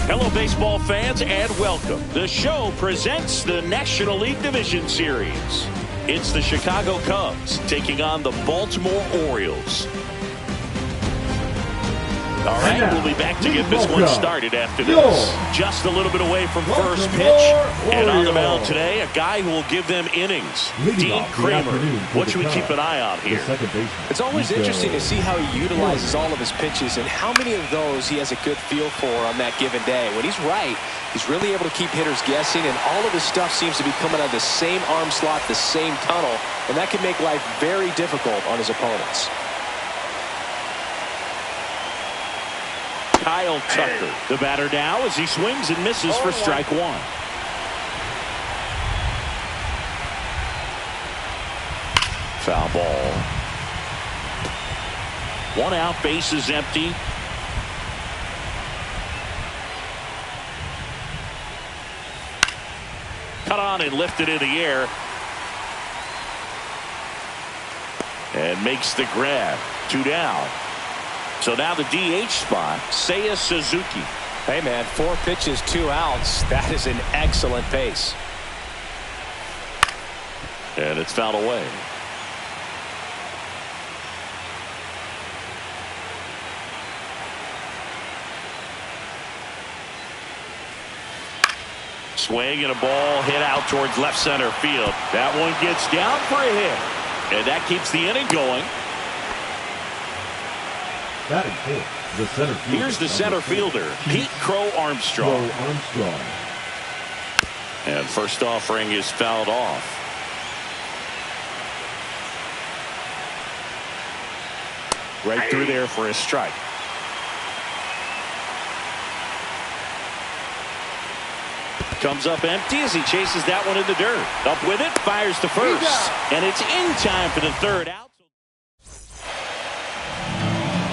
Hello, baseball fans, and welcome. The show presents the National League Division Series. It's the Chicago Cubs taking on the Baltimore Orioles. All right, we'll be back to get this one started after this. Just a little bit away from first pitch. And on the mound today, a guy who will give them innings. Dean Kramer. What should we keep an eye on here? It's always interesting to see how he utilizes all of his pitches and how many of those he has a good feel for on that given day. When he's right, he's really able to keep hitters guessing, and all of his stuff seems to be coming out of the same arm slot, the same tunnel, and that can make life very difficult on his opponents. Kyle Tucker, the batter now, as he swings and misses for strike one. Foul ball. One out, base is empty. Cut on and lifted in the air. And makes the grab. 2 down. So now the DH spot, Seiya Suzuki. Hey, man, 4 pitches, 2 outs. That is an excellent pace. And it's fouled away. Swing and a ball hit out towards left center field. That one gets down for a hit. And that keeps the inning going. Here's the center fielder, Pete Crow Armstrong. And first offering is fouled off. Right through there for a strike. Comes up empty as he chases that one in the dirt. Up with it, fires to first. And it's in time for the third out.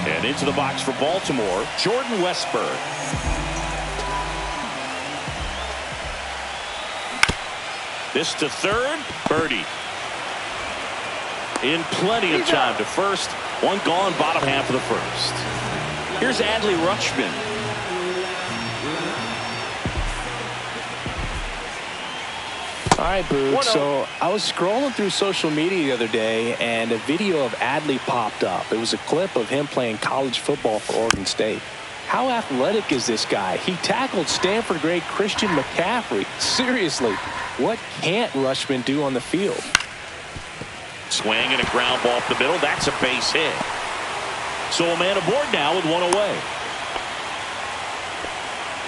And into the box for Baltimore, Jordan Westburg. This to third, birdie. In plenty of time to first. One gone, bottom half of the first. Here's Adley Rutschman. All right, Boog. So I was scrolling through social media the other day, and a video of Adley popped up. It was a clip of him playing college football for Oregon State. How athletic is this guy? He tackled Stanford great Christian McCaffrey. Seriously, what can't Rutschman do on the field? Swing and a ground ball up the middle. That's a base hit. So a man aboard now with one away.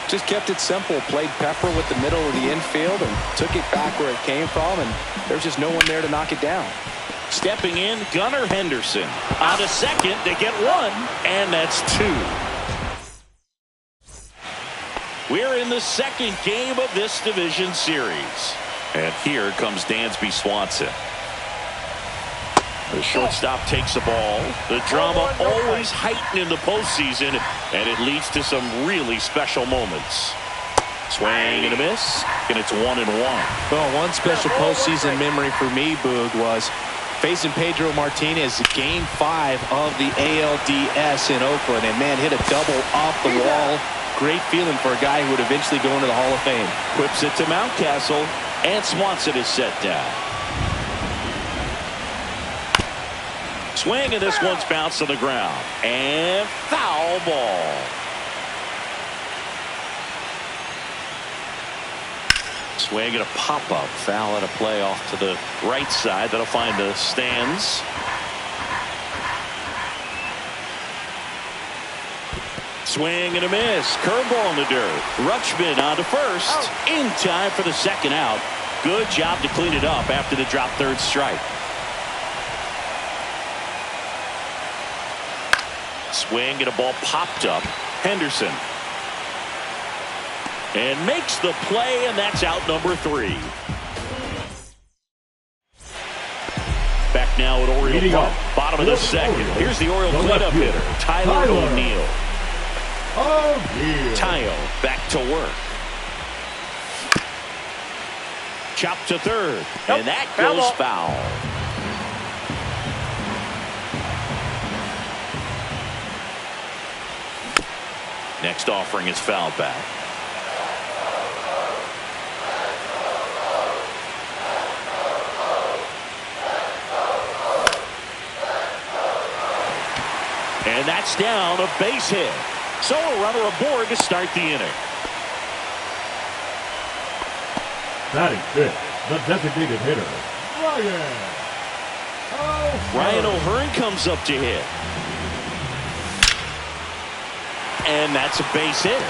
Just kept it simple. Played pepper with the middle of the infield and took it back where it came from, and there's just no one there to knock it down. Stepping in, Gunnar Henderson. On to second, they get one, and that's two. We're in the second game of this division series. And here comes Dansby Swanson. The shortstop takes the ball. The drama always heightened in the postseason, and it leads to some really special moments. Swing and a miss, and it's 1-1. Well, one special postseason memory for me, Boog, was facing Pedro Martinez Game 5 of the ALDS in Oakland, and man, hit a double off the wall. Great feeling for a guy who would eventually go into the Hall of Fame. Whips it to Mountcastle, and Swanson is set down. Swing, and this one's bounced on the ground. And foul ball. Swing and a pop-up. Foul at a play off to the right side. That'll find the stands. Swing and a miss. Curveball in the dirt. Rutschman on to first. In time for the second out. Good job to clean it up after the drop third strike. Swing and a ball popped up. Henderson. And makes the play, and that's out number 3. Back now at Oriole Park, bottom of the second. Here's the Oriole cleanup hitter, Tyler O'Neill. Tayo back to work. Chop to third, and that goes foul. Next offering is foul back. And that's down, a base hit. So a runner aboard to start the inning. Batting fifth, the designated hitter, Ryan O'Hearn comes up to hit. And that's a base hit.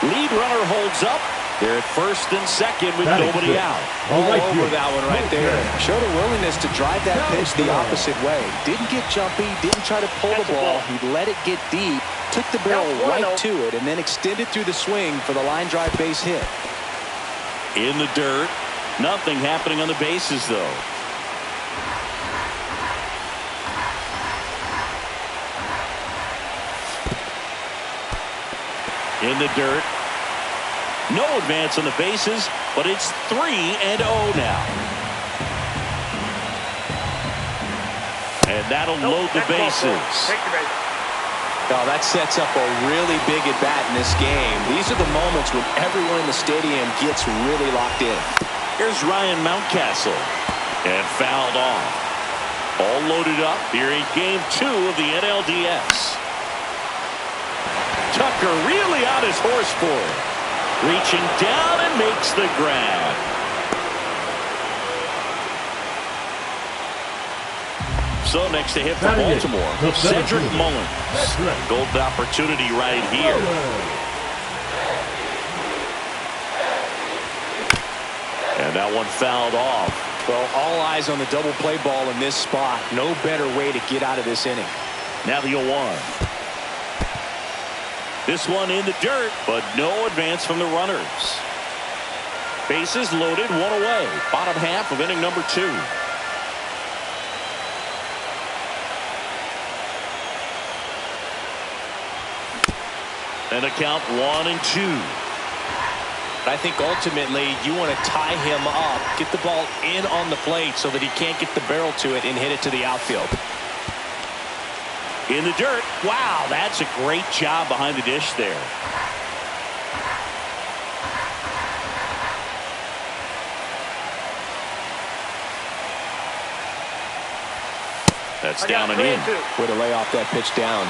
Lead runner holds up. They're at first and second with nobody out. All over that one right there. Showed a willingness to drive that pitch the opposite way. Didn't get jumpy, didn't try to pull the ball. He let it get deep, took the barrel right to it, and then extended through the swing for the line drive base hit. In the dirt. Nothing happening on the bases, though. In the dirt. No advance on the bases, but it's 3-0 now. And that'll load the bases. Now that sets up a really big at bat in this game. These are the moments when everyone in the stadium gets really locked in. Here's Ryan Mountcastle. And fouled off. All loaded up here in game 2 of the NLDS. Tucker really on his horse for it. Reaching down and makes the grab. So next to hit for Baltimore, Cedric Mullins. Golden opportunity right here. And that one fouled off. Well, all eyes on the double play ball in this spot. No better way to get out of this inning. Now the 0-1. This one in the dirt, but no advance from the runners. Bases loaded, one away. Bottom half of inning number 2. And a count 1-2. I think ultimately you want to tie him up, get the ball in on the plate so that he can't get the barrel to it and hit it to the outfield. In the dirt. Wow, that's a great job behind the dish there. That's down and in. Way to lay off that pitch down.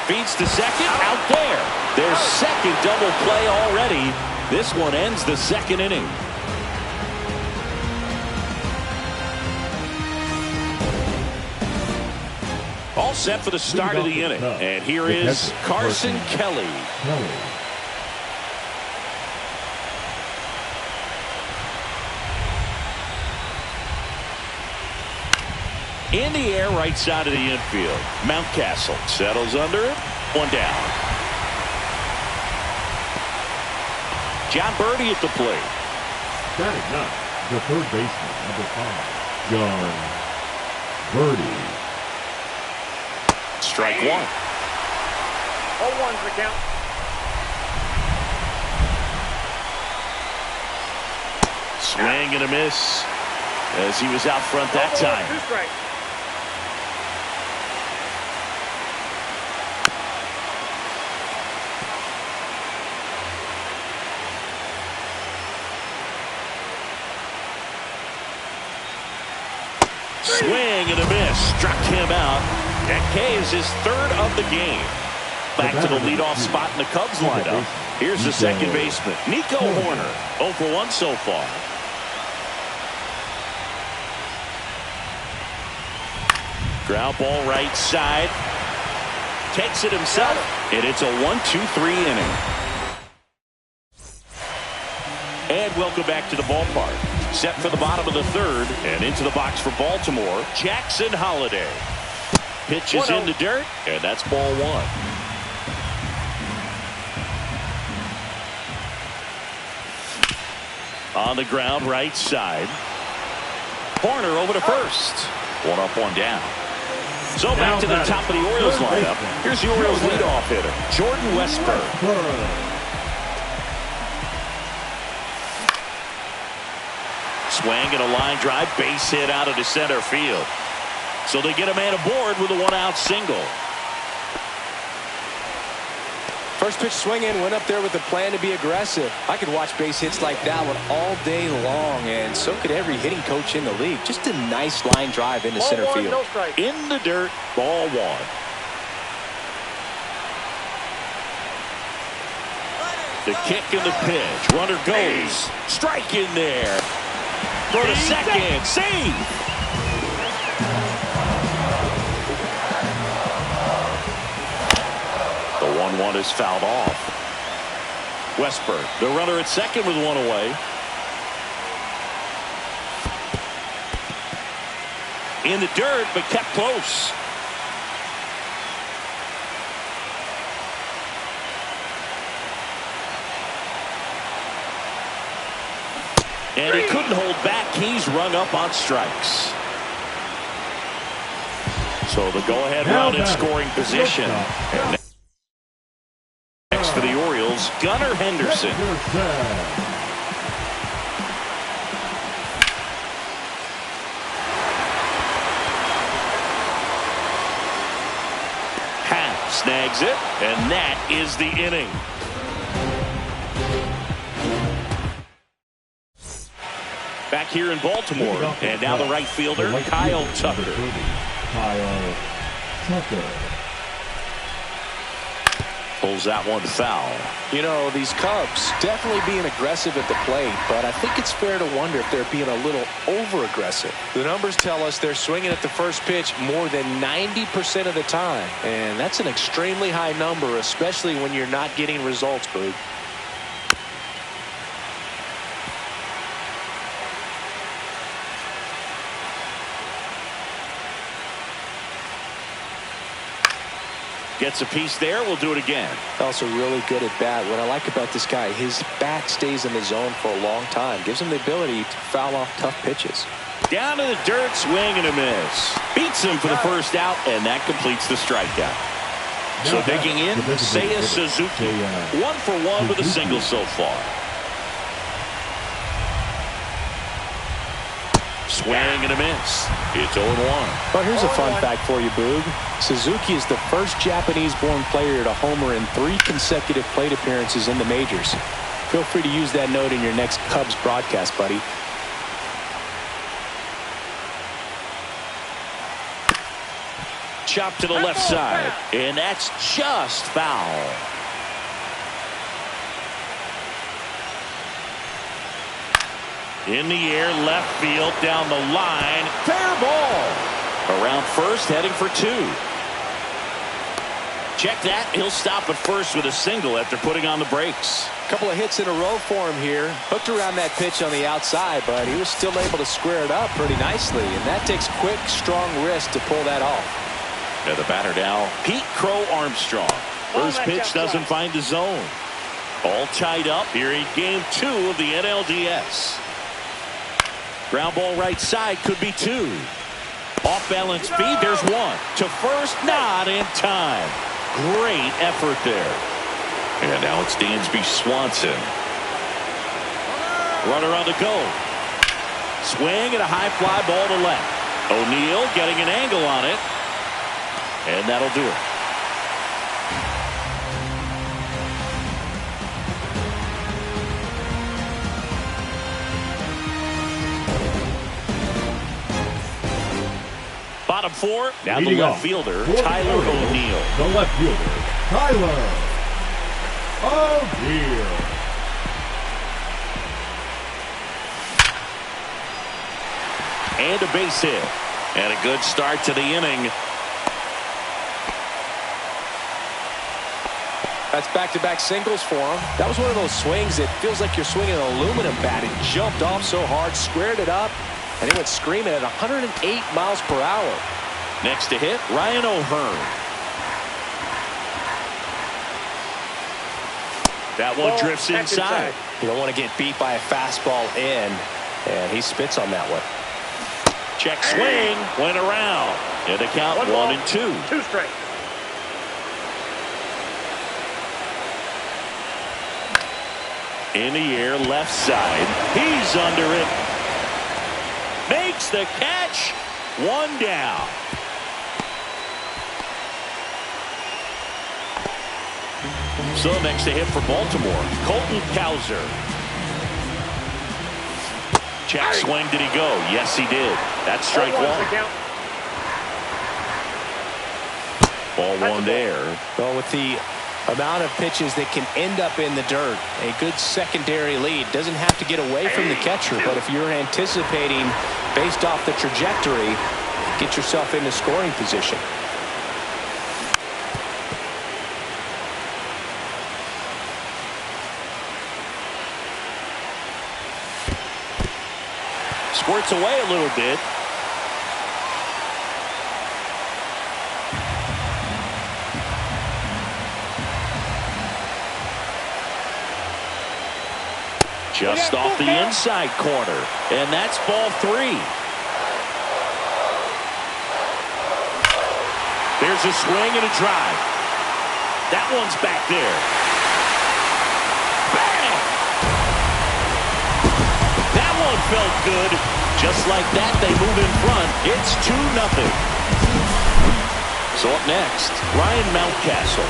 Feeds to second, out there. Their second double play already. This one ends the second inning. All set for the start of the inning. And here is Carson Kelly. In the air, right side of the infield. Mountcastle settles under it. One down. John Birdie at the plate. Batting up, the third baseman, number 5, John Birdie. Strike one. 0-1's the count. Swing and a miss as he was out front that time. 2 strikes. Swing and a miss. Struck him out. That K is his 3rd of the game. Back to the leadoff spot in the Cubs lineup. Here's the second baseman, Nico Horner. 0 for 1 so far. Ground ball right side. Takes it himself. And it's a 1-2-3 inning. And welcome back to the ballpark. Set for the bottom of the 3rd and into the box for Baltimore, Jackson Holliday. Pitches in the dirt, and that's ball 1. On the ground right side. Horner over to first. 1 up, 1 down. So back to the top of the Orioles lineup. Here's the Orioles leadoff hitter, Jordan Westburg. Swing and a line drive, base hit out into center field. So they get a man aboard with a 1-out single. First pitch swinging, went up there with a plan to be aggressive. I could watch base hits like that one all day long, and so could every hitting coach in the league. Just a nice line drive into center field. No strike. In the dirt, ball 1. The kick and the pitch. Runner goes. Strike in there. Throw to second. Save. The 1-1 is fouled off. Westburg, the runner at second with 1 away. In the dirt, but kept close. And he couldn't hold back. He's rung up on strikes. So the go-ahead run in scoring position. And next for the Orioles, Gunnar Henderson. Happ snags it, and that is the inning. Back here in Baltimore, and now the right fielder, Kyle Tucker. Pulls that one foul. You know, these Cubs definitely being aggressive at the plate, but I think it's fair to wonder if they're being a little over-aggressive. The numbers tell us they're swinging at the first pitch more than 90% of the time, and that's an extremely high number, especially when you're not getting results, Boog. Gets a piece there. We'll do it again. Also really good at bat. What I like about this guy, his bat stays in the zone for a long time. Gives him the ability to foul off tough pitches. Down to the dirt, swing and a miss. Beats him for the first out, and that completes the strikeout. So digging in, Seiya Suzuki. 1 for 1 with a single so far. Swing and a miss. It's 0-1. Well, here's a fun fact for you, Boog. Suzuki is the first Japanese-born player to homer in 3 consecutive plate appearances in the majors. Feel free to use that note in your next Cubs broadcast, buddy. Chop to the left side, and that's just foul. In the air, left field, down the line. Fair ball. Around first, heading for 2. Check that. He'll stop at first with a single after putting on the brakes. A couple of hits in a row for him here. Hooked around that pitch on the outside, but he was still able to square it up pretty nicely. And that takes quick, strong wrist to pull that off. Yeah, the batter now, Pete Crow Armstrong. First pitch doesn't find the zone. All tied up here in game 2 of the NLDS. Ground ball right side, could be 2. Off balance speed, there's 1. To first, not in time. Great effort there. And now it's Dansby Swanson. Runner on the go. Swing and a high fly ball to left. O'Neill getting an angle on it. And that'll do it. Bottom 4, now the left fielder, Tyler O'Neill. The left fielder, Tyler O'Neill. And a base hit. And a good start to the inning. That's back-to-back singles for him. That was one of those swings that feels like you're swinging an aluminum bat. It jumped off so hard, squared it up, and he went screaming at 108 miles per hour. Next to hit, Ryan O'Hearn. That one drifts inside. You don't want to get beat by a fastball in, and he spits on that one. Check swing, went around. And the count 1 and 2. 2 straight. In the air, left side. He's under it. Makes the catch. 1 down. So next to hit for Baltimore, Colton Cowser. Check swing, did he go? Yes, he did. That's strike 1. Ball 1 there. Well, with the amount of pitches that can end up in the dirt, a good secondary lead. Doesn't have to get away from the catcher, but if you're anticipating based off the trajectory, get yourself into scoring position. Squirts away a little bit. Just off the inside corner. And that's ball 3. There's a swing and a drive. That one's back there. Bang! That one felt good. Just like that, they move in front. It's 2-0. So up next, Ryan Mountcastle.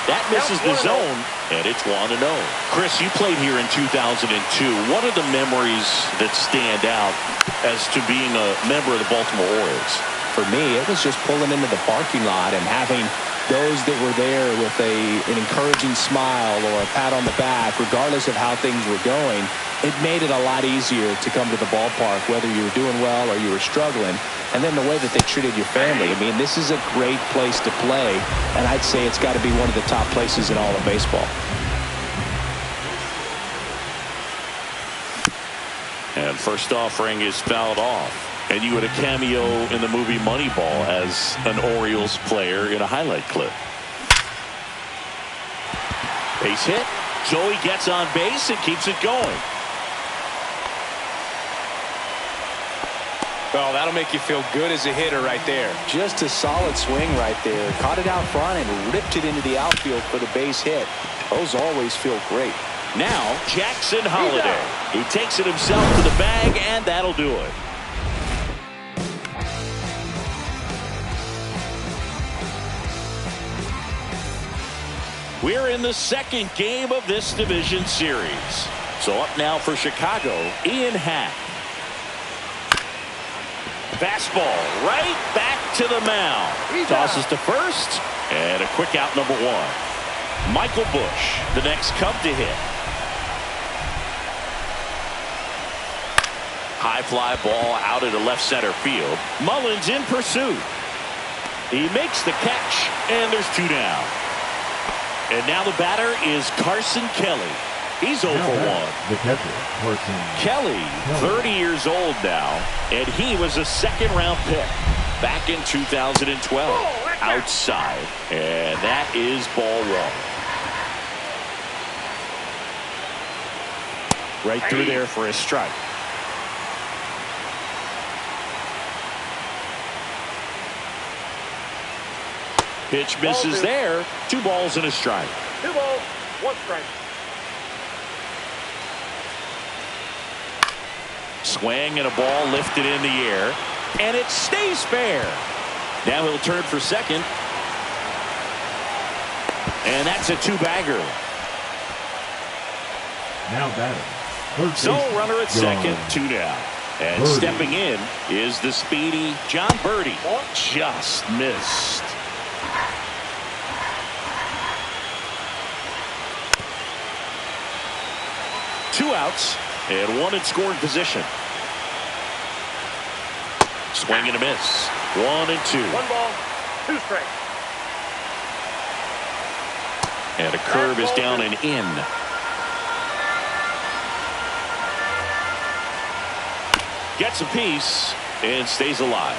That misses the zone, and it's 1-0. Chris, you played here in 2002. What are the memories that stand out as to being a member of the Baltimore Orioles? For me, it was just pulling into the parking lot and having those that were there with an encouraging smile or a pat on the back, regardless of how things were going. It made it a lot easier to come to the ballpark, whether you were doing well or you were struggling. And then the way that they treated your family. I mean, this is a great place to play, and I'd say it's got to be one of the top places in all of baseball. And first offering is fouled off. And you had a cameo in the movie Moneyball as an Orioles player in a highlight clip. Base hit. Joey gets on base and keeps it going. Well, that'll make you feel good as a hitter right there. Just a solid swing right there. Caught it out front and ripped it into the outfield for the base hit. Those always feel great. Now, Jackson Holliday. He takes it himself to the bag, and that'll do it. We're in the second game of this division series. So up now for Chicago, Ian Happ. Fastball right back to the mound. Tosses to first, and a quick out, number 1. Michael Bush, the next Cub to hit. High fly ball out into left center field. Mullins in pursuit. He makes the catch, and there's 2 down. And now the batter is Carson Kelly. He's 0 for 1. The catcher, Carson Kelly, 30 years old now, and he was a second-round pick back in 2012. Outside, and that is ball 1. Right through there for a strike. Pitch misses there. 2 balls and a strike. 2 balls, 1 strike. Swing and a ball lifted in the air, and it stays fair. Now he'll turn for second, and that's a 2-bagger. Now batting. So runner at second, 2 down. And Birdie. Stepping in is the speedy John Birdie. Just missed. Two outs and 1 in scoring position. Swing and a miss. 1 and 2. 1 ball, 2 strikes. And a curve is down and in. Gets a piece and stays alive.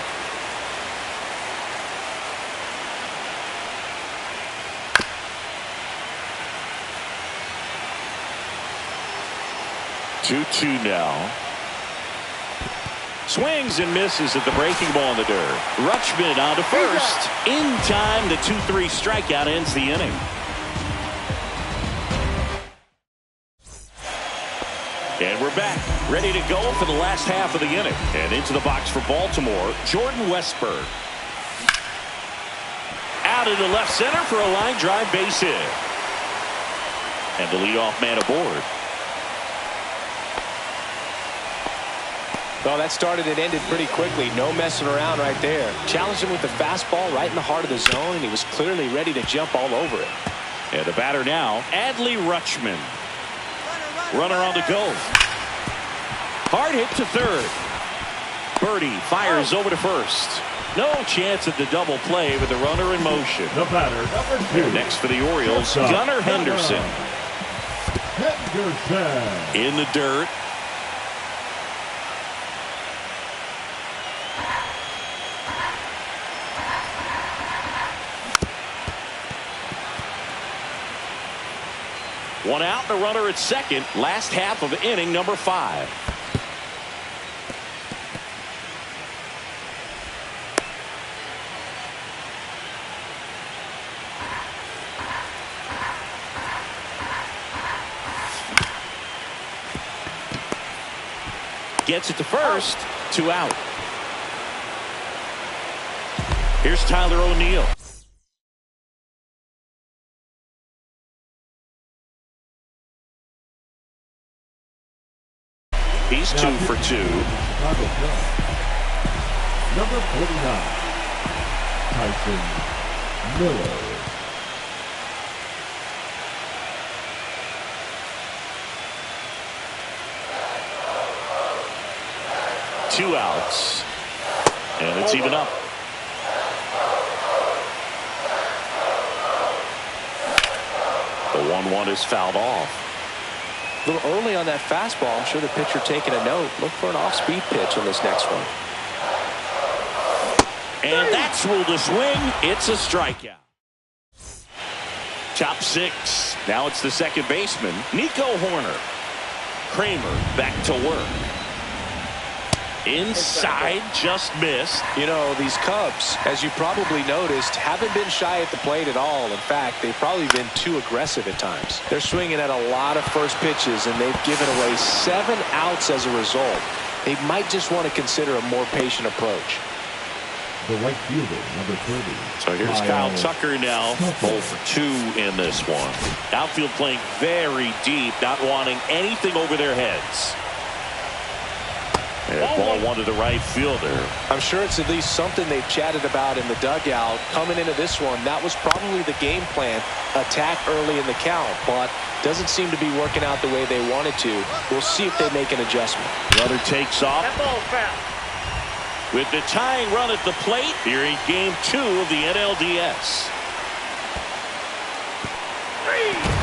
Two now. Swings and misses at the breaking ball in the dirt. Rutschman on to first. In time, the 2-3 strikeout ends the inning. And we're back, ready to go for the last half of the inning. And into the box for Baltimore, Jordan Westburg. Out into left center for a line drive base hit. And the leadoff man aboard. Well, that started and ended pretty quickly. No messing around right there. Challenged him with the fastball right in the heart of the zone, and he was clearly ready to jump all over it. And the batter now, Adley Rutschman. Runner on the go. Hard hit to third. Birdie fires over to first. No chance at the double play with the runner in motion. The batter, number 2. And next for the Orioles, Gunnar Henderson. In the dirt. One out, the runner at second. Last half of inning number 5. Gets it to first. 2 out. Here's Tyler O'Neill. He's 2 for 2. Number 49, Tyson Miller. Two outs. And it's even up. The 1-1 is fouled off. A little early on that fastball. I'm sure the pitcher taking a note. Look for an off-speed pitch on this next one. And that's ruled a swing. It's a strikeout. Top 6. Now it's the second baseman, Nico Horner. Kramer back to work. Inside, just missed. You know, these Cubs, as you probably noticed, haven't been shy at the plate at all. In fact, they've probably been too aggressive at times. They're swinging at a lot of first pitches, and they've given away 7 outs as a result. They might just want to consider a more patient approach. The right fielder, number 30. So here's Kyle Tucker now, 0 for 2 in this one. Outfield playing very deep, not wanting anything over their heads. And ball one to the right fielder. I'm sure it's at least something they've chatted about in the dugout. Coming into this one, that was probably the game plan. Attack early in the count, but doesn't seem to be working out the way they wanted to. We'll see if they make an adjustment. Runner takes off. That ball's fast. With the tying run at the plate here in Game 2 of the NLDS.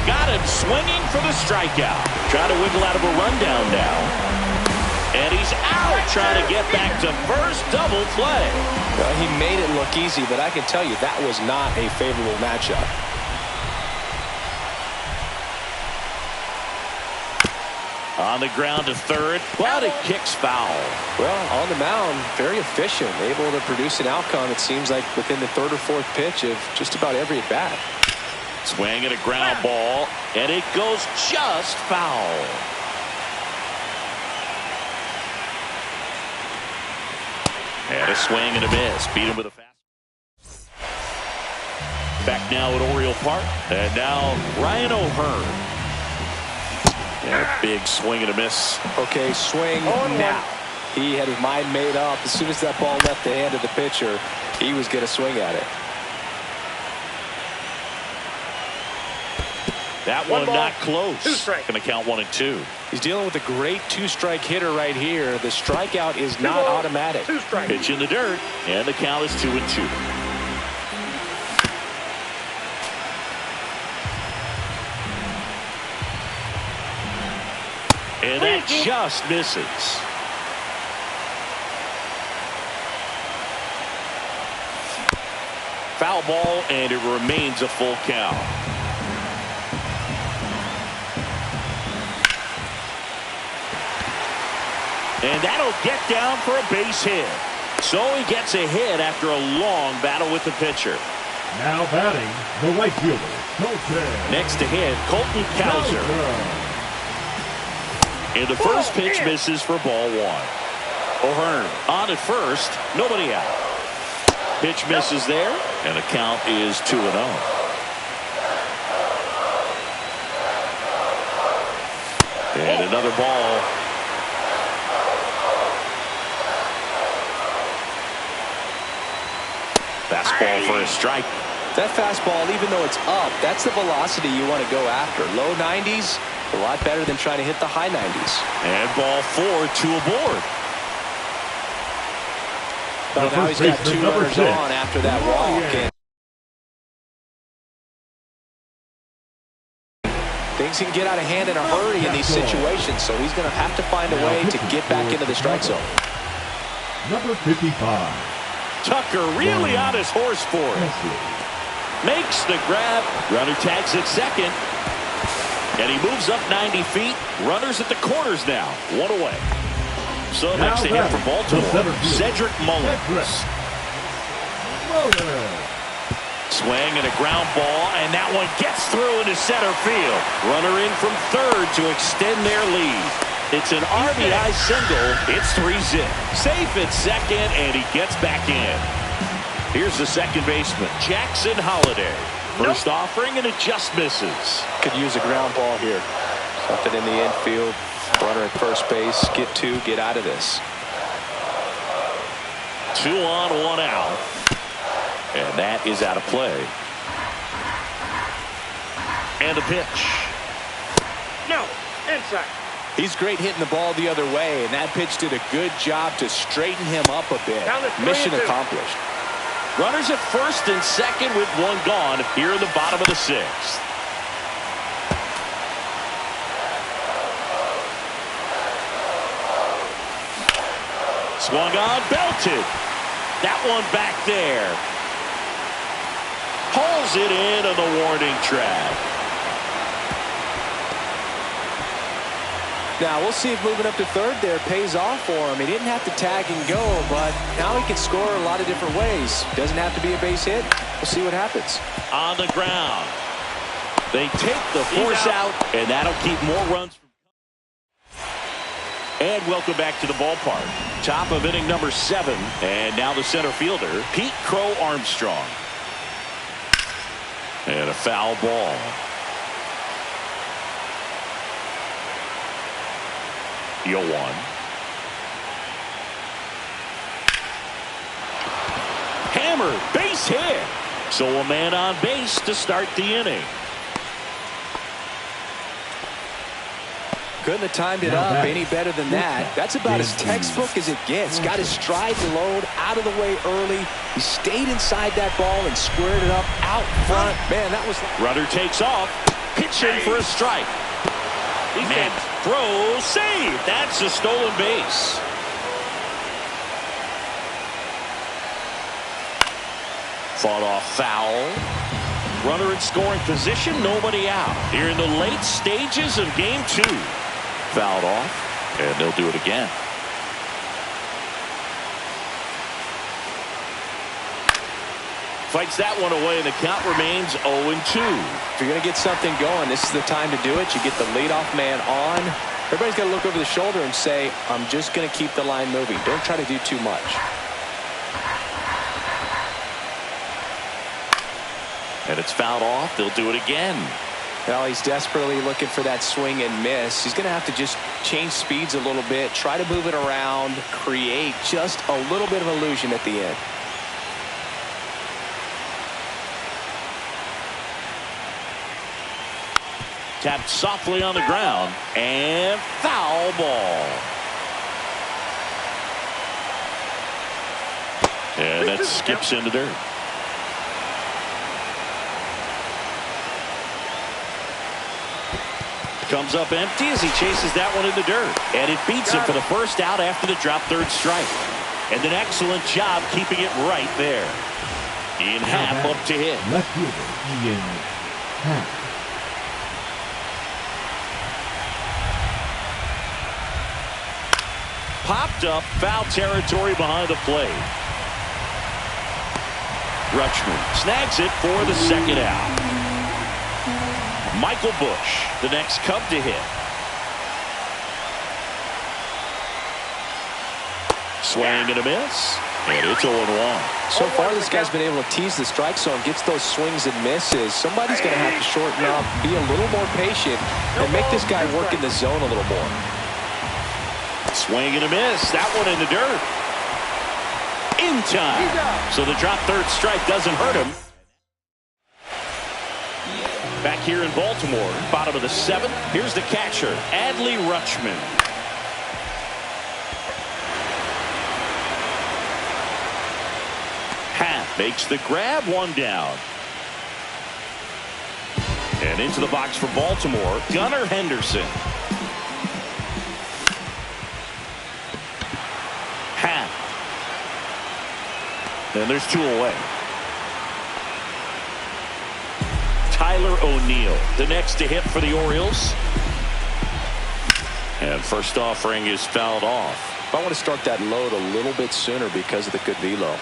Got him swinging for the strikeout. Trying to wiggle out of a rundown now. And he's out, trying to get back to first. Double play. Well, he made it look easy, but I can tell you that was not a favorable matchup. On the ground to third, but it kicks foul. Well, on the mound, very efficient, able to produce an outcome, it seems like, within the third or fourth pitch of just about every at-bat. Swing and a ground ball, and it goes just foul. And a swing and a miss. Beat him with a fast. Back now at Oriole Park. And now Ryan O'Hearn. And a big swing and a miss. Okay, swing now. He had his mind made up. As soon as that ball left the hand of the pitcher, he was going to swing at it. That one not close. Going to count 1 and 2. He's dealing with a great two-strike hitter right here. The strikeout is not automatic. Pitch in the dirt, and the count is 2 and 2. And that just misses. Foul ball, and it remains a full count. And that'll get down for a base hit. So he gets a hit after a long battle with the pitcher. Now batting, the right fielder, Colton. Next to hit, Colton Cowser. And the first pitch misses for ball 1. O'Hearn on at first, nobody out. Pitch misses there, and the count is 2 and 0. And another ball. Fastball for a strike. That fastball, even though it's up, that's the velocity you want to go after. Low 90s, a lot better than trying to hit the high 90s. And ball 4, 2 aboard. But now he's got 2 runners on after that walk. And things can get out of hand in a hurry in these situations, so he's going to have to find a way to get back into the strike zone. Number 55. Tucker really on his horse for it. Makes the grab. Runner tags at second. And he moves up 90 feet. Runners at the corners now. 1 away. So next to him for Baltimore, Cedric Mullins. Swing and a ground ball, and that one gets through into center field. Runner in from third to extend their lead. It's an RBI single. It's 3-zip. Safe at second, and he gets back in. Here's the second baseman, Jackson Holliday. First offering, and it just misses. Could use a ground ball here. Something in the infield. Runner at first base. Get 2, get out of this. 2 on, 1 out. And that is out of play. And the pitch. No, inside. He's great hitting the ball the other way, and that pitch did a good job to straighten him up a bit. Mission accomplished. Runners at first and second with 1 gone here in the bottom of the 6th. Swung on, belted. That one back there. Pulls it in on the warning track. Now, we'll see if moving up to third there pays off for him. He didn't have to tag and go, but now he can score a lot of different ways. Doesn't have to be a base hit. We'll see what happens. On the ground. They take the force out, and that'll keep more runs. And welcome back to the ballpark. Top of inning number 7, and now the center fielder, Pete Crow Armstrong. And a foul ball. Hammered, base hit. So a man on base to start the inning. Couldn't have timed it up any better than that. That's about as textbook as it gets. Got his stride load out of the way early. He stayed inside that ball and squared it up out front. Man, that was... Runner takes off. Pitching for a strike. Man, throw, save. That's a stolen base. Fought off foul. Runner in scoring position, nobody out. Here in the late stages of game 2. Fouled off, and they'll do it again. Fights that one away, and the count remains 0-2. If you're going to get something going, this is the time to do it. You get the leadoff man on. Everybody's got to look over the shoulder and say, I'm just going to keep the line moving. Don't try to do too much. And it's fouled off. They'll do it again. Well, he's desperately looking for that swing and miss. He's going to have to just change speeds a little bit, try to move it around, create just a little bit of illusion at the end. Tapped softly on the ground, and foul ball. And that skips into dirt. Comes up empty as he chases that one in the dirt. And it beats him for the first out after the drop third strike. And an excellent job keeping it right there. Ian Happ up to hit. Left fielder Ian Happ. Popped up, foul territory behind the plate. Rutschman snags it for the second out. Michael Bush, the next Cub to hit. Swing and a miss, and it's 0-1. So far, this guy's been able to tease the strike zone, gets those swings and misses. Somebody's going to have to shorten up, be a little more patient, and make this guy work in the zone a little more. Swing and a miss, that one in the dirt. In time, so the drop third strike doesn't hurt him. Back here in Baltimore, bottom of the 7th. Here's the catcher, Adley Rutschman. Happ makes the grab, one down. And into the box for Baltimore, Gunnar Henderson. Happ. And there's 2 away. Tyler O'Neill, the next to hit for the Orioles. And first offering is fouled off. I want to start that load a little bit sooner because of the good velo.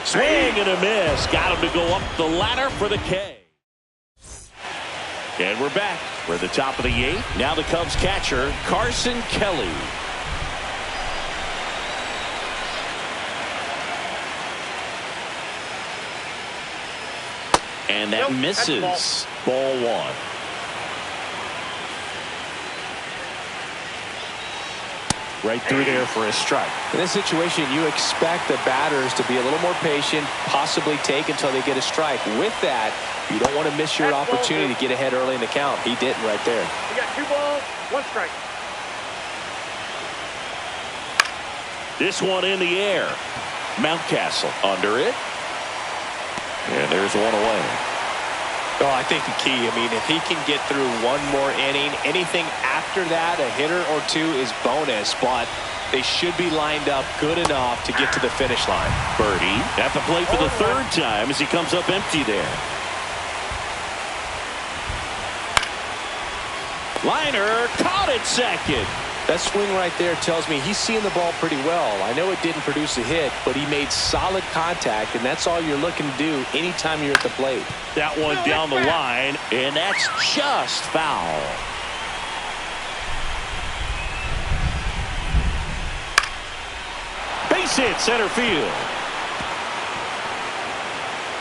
Swing and a miss. Got him to go up the ladder for the K. And we're back. We're at the top of the 8th. Now the Cubs catcher, Carson Kelly. And that misses. Ball 1. Right through there for a strike. In this situation, you expect the batters to be a little more patient, possibly take until they get a strike. With that, you don't want to miss your opportunity to get ahead early in the count. He didn't right there. You got 2 balls, 1 strike. This one in the air. Mountcastle under it. And there's one away. Oh, I think the key, I mean, if he can get through one more inning, anything after that, a hitter or 2 is bonus, but they should be lined up good enough to get to the finish line. Birdie at the plate for the 3rd time as he comes up empty there. Liner caught at second. That swing right there tells me he's seeing the ball pretty well. I know it didn't produce a hit, but he made solid contact, and that's all you're looking to do anytime you're at the plate. That one down the line, and that's just foul. Base hit center field.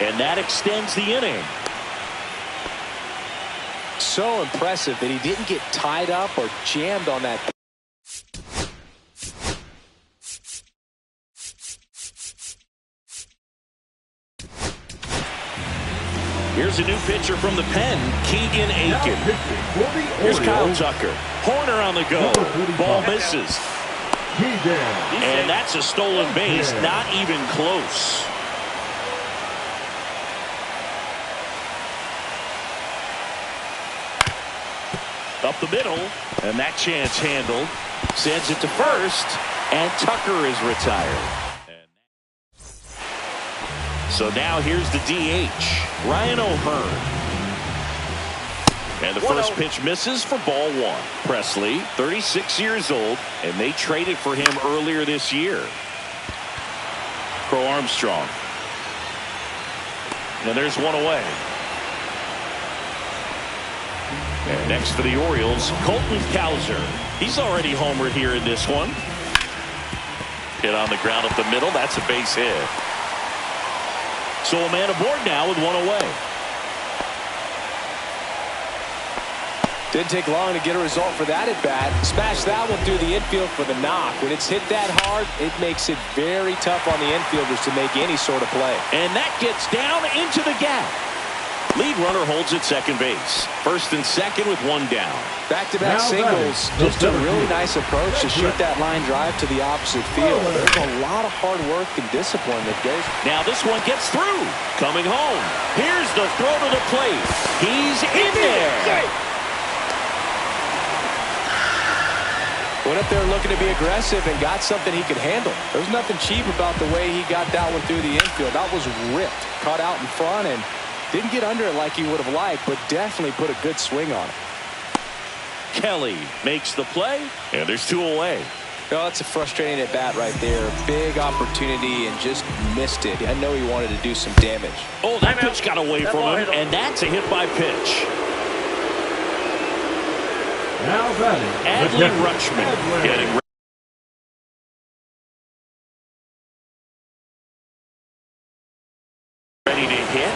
And that extends the inning. So so impressive that he didn't get tied up or jammed on that. Here's a new pitcher from the pen, Keegan Aiken. Here's Kyle Tucker. Horner on the go. Ball misses. And that's a stolen base, not even close. Up the middle, and that chance handled. Sends it to first, and Tucker is retired. So now here's the DH, Ryan O'Hearn. And the first pitch misses for ball one. Presley, 36 years old, and they traded for him earlier this year. Crow Armstrong. And there's one away. And next for the Orioles, Colton Cowser. He's already homered here in this one. Hit on the ground up the middle. That's a base hit. So a man aboard now with one away. Didn't take long to get a result for that at bat. Smashed that one through the infield for the knock. When it's hit that hard, it makes it very tough on the infielders to make any sort of play. And that gets down into the gap. Lead runner holds at second base. First and second with one down. Back-to-back singles. Just a really nice approach to shoot that line drive to the opposite field. There's a lot of hard work and discipline that goes. Now this one gets through. Coming home. Here's the throw to the plate. He's in there. Went up there looking to be aggressive and got something he could handle. There was nothing cheap about the way he got that one through the infield. That was ripped. Caught out in front and didn't get under it like he would have liked, but definitely put a good swing on it. Kelly makes the play, and there's two away. Oh, that's a frustrating at bat right there. Big opportunity and just missed it. I know he wanted to do some damage. Oh, that pitch got away from him, and that's a hit by pitch. Now batting, Adley Rutschman getting ready to hit.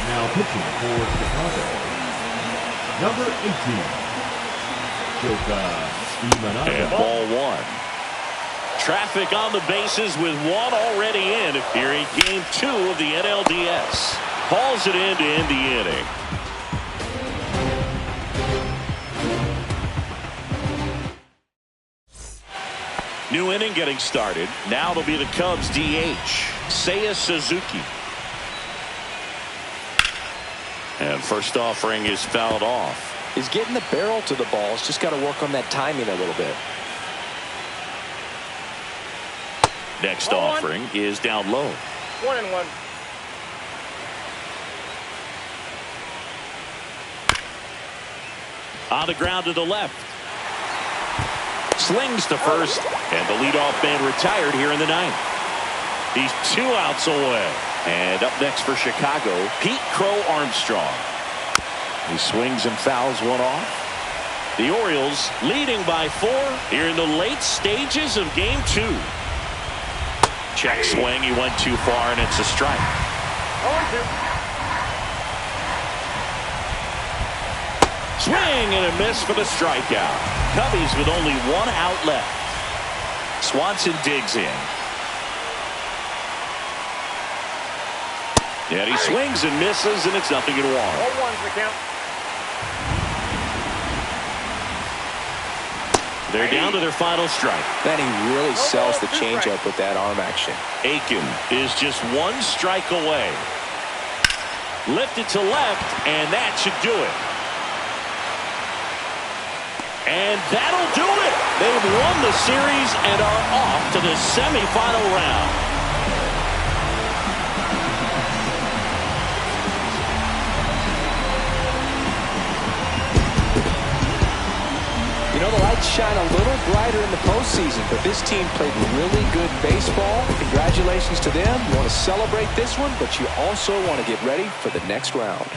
Now pitching for Chicago, number 18, Shota. And ball one. Traffic on the bases with one already in here in game 2 of the NLDS. Hauls it in to end the inning. New inning getting started. Now it'll be the Cubs DH, Seiya Suzuki. And first offering is fouled off. He's getting the barrel to the ball. He's just got to work on that timing a little bit. Next offering is down low. 1-1. On the ground to the left. Slings to first, and the leadoff man retired here in the ninth. He's 2 outs away. And up next for Chicago, Pete Crow Armstrong. He swings and fouls one off. The Orioles leading by 4 here in the late stages of game 2. Check swing, he went too far, and it's a strike. 0-2. Swing and a miss for the strikeout. Cubbies with only 1 out left. Swanson digs in. And he swings and misses, and it's 0-1. 0-1's the count. They're down to their final strike. Then he really sells the changeup with that arm action. Aiken is just 1 strike away. Lifted to left, and that should do it. And that'll do it. They've won the series and are off to the semifinal round. You know, the lights shine a little brighter in the postseason, but this team played really good baseball. Congratulations to them. You want to celebrate this one, but you also want to get ready for the next round.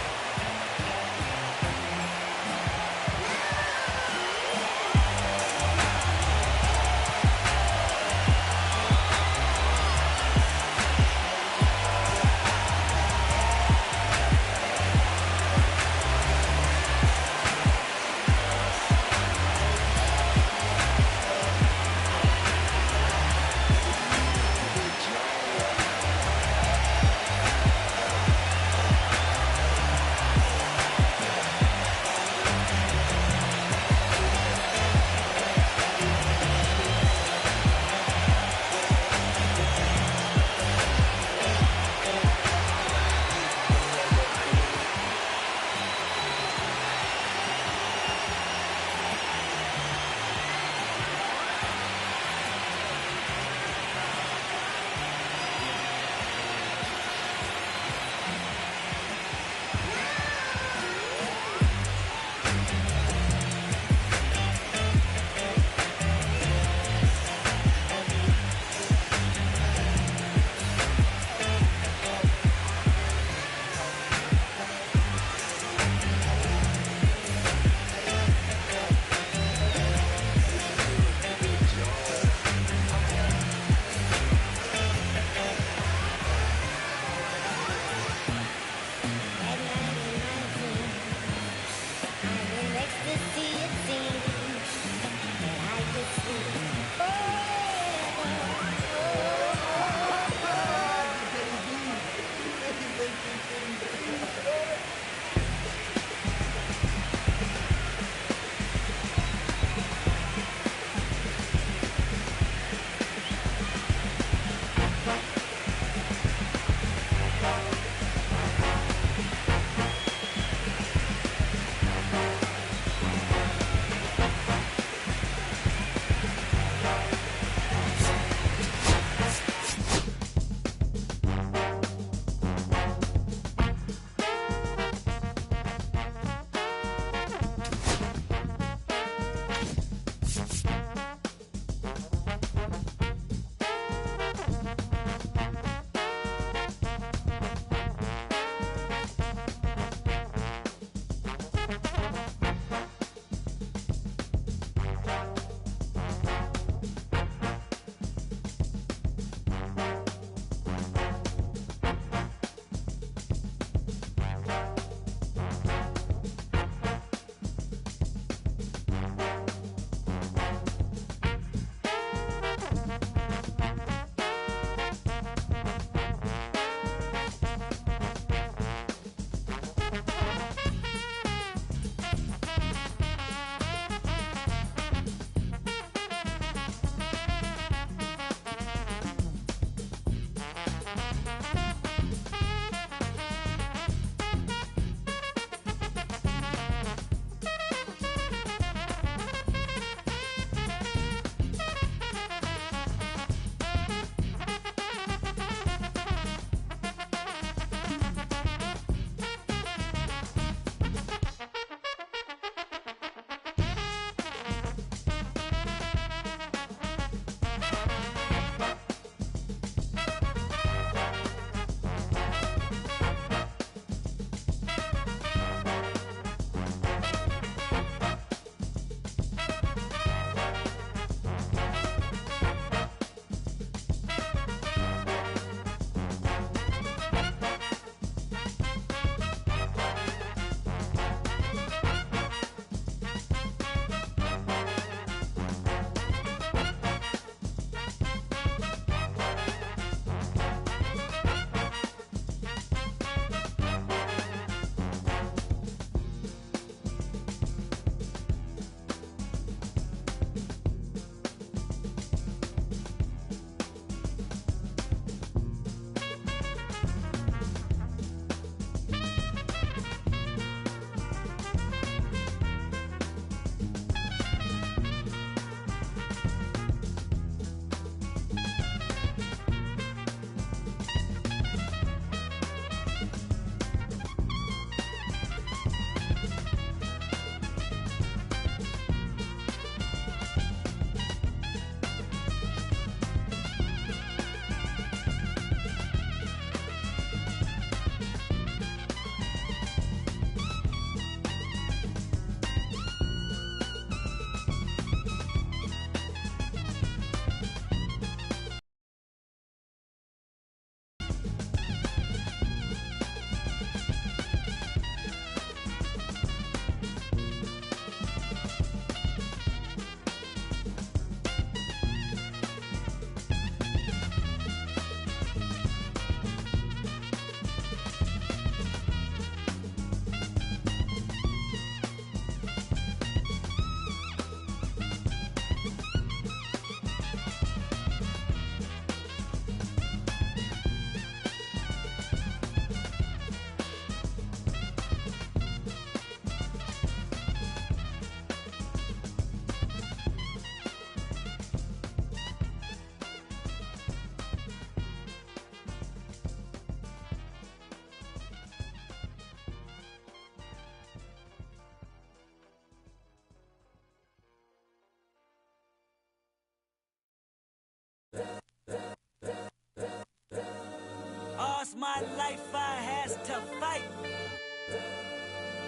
my life I has to fight.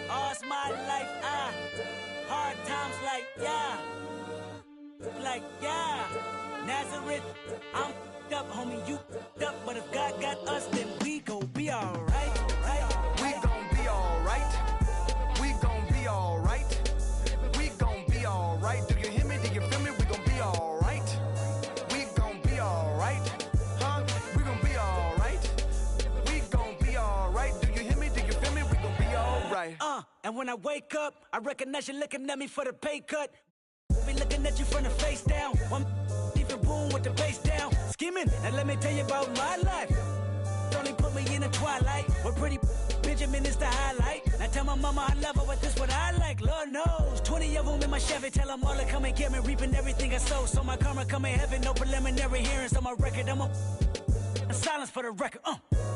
All's my life I hard times like yeah. Nazareth, I'm up, homie, you up, but if God got us, then we gon' be alright. We gon' be alright. We gon' be alright. We gon' be alright. Do you hear me? Do you feel me? We gon' be alright. We gon' be alright. Huh? We gon' be alright. We gon' be alright. Do you hear me? Do you feel me? We gon' be alright. And when I wake up, I recognize you looking at me for the pay cut. Be looking at you from the face down. One even boom with the bass down. Skimming, and let me tell you about my life. Only put me in the twilight. We're pretty Benjamin is the highlight. Now tell my mama I love her, but this what I like. Lord knows, 20 of them in my Chevy. Tell them all to come and get me, reaping everything I sow. So my karma come in heaven, no preliminary hearings on my record. I'm a silence for the record.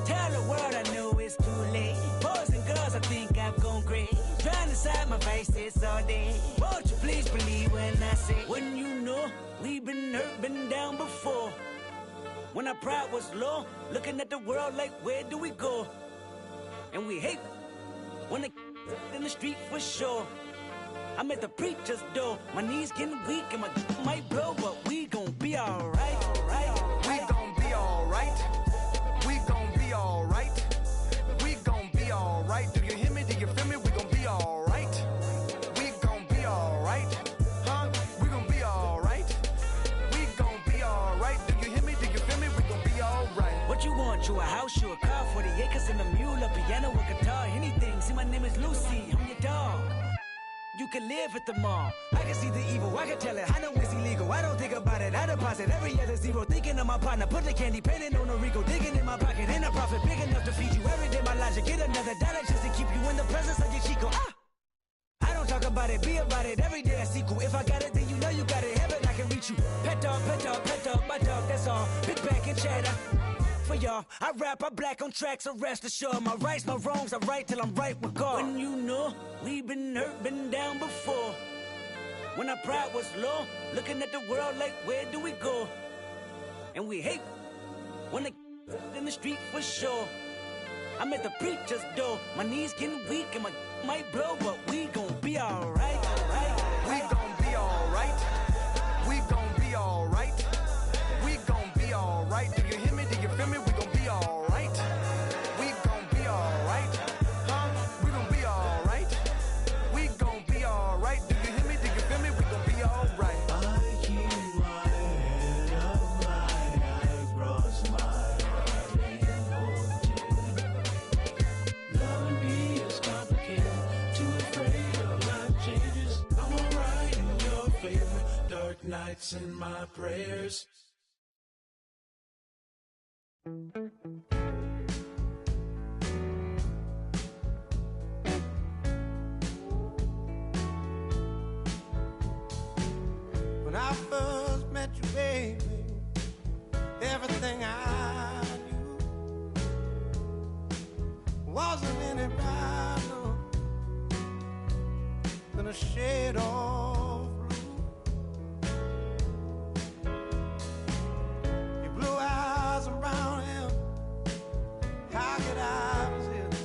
Tell the world I know it's too late. Boys and girls, I think I've gone great. Trying to decide my vices all day. Won't you please believe when I say, wouldn't you know we've been hurt, been down before? When our pride was low, looking at the world like, where do we go? And we hate when they in the street for sure. I'm at the preacher's door. My knees getting weak and my might blow, but we gon' be alright. We gon' be alright. We gon' be alright. We gon' be alright. Do you hear me? Do you feel me? We gon' be alright. We gon' be alright. Huh? We gon' be alright. We gon' be alright. Do you hear me? Do you feel me? We gon' be alright. What you want? You a house, you a car, 40 acres and a mule, a piano, a guitar, anything. See, my name is Lucy, I'm your dog. You can live at the mall. I can see the evil, I can tell it. I know it's illegal. I don't think about it. I deposit every other zero. Thinking of my partner, put the candy, painting on a Rico. Digging in my pocket, ain't a profit big enough to feed you. Every day my logic, get another dollar just to keep you in the presence of your Chico. I don't talk about it, be about it. Every day I sequel. If I got it, then you know you got it. Heaven, I can reach you. Pet dog, my dog, that's all. Big back and cheddar. For y'all, I rap, I black on tracks, so rest assured. My rights, my wrongs, I right till I'm right with God. When you know we've been hurt, been down before. When our pride was low, looking at the world like, where do we go? And we hate when they in the street for sure. I'm at the preacher's door. My knees getting weak and my might blow, but we gon' be alright. We gon' be alright. We gon' be alright. We gon' be alright. Do you hear me? Do you feel me? We gon' be alright. We gon' be alright. Huh? We gon' be alright. We gon' be alright. Do you hear me? Do you feel me? We gon' be alright. I keep my head up high. I cross my heart and loving me is complicated. Too afraid of life changes. I'm alright in your favor. Dark nights in my prayers. When I first met you, baby, everything I knew wasn't any brighter than a shade of blue. Your blue eyes and brown hair, how could I resist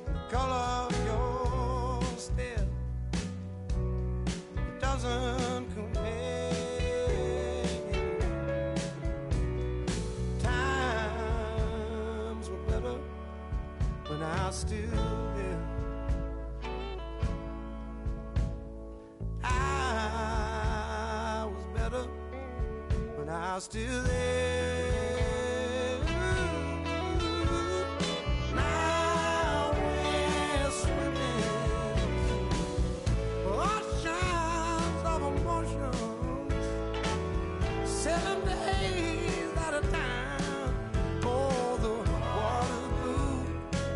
the color of your stare? It doesn't compare. Times were better when I was still there. I was better when I was still there. Now we're swimming oceans of emotions, 7 days at a time. Oh, the water's blue,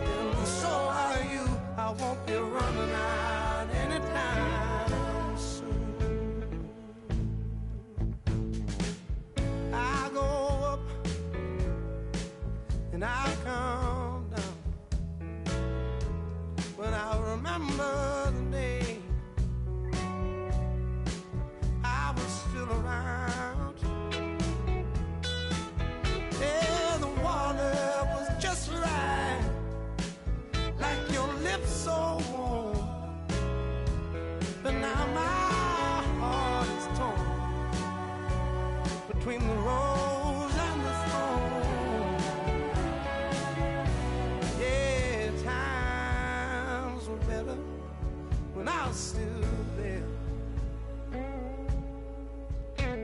and so are you. I won't be running out anytime soon. I go up and I come down when I remember the day I was still around. Yeah, the I'll still live.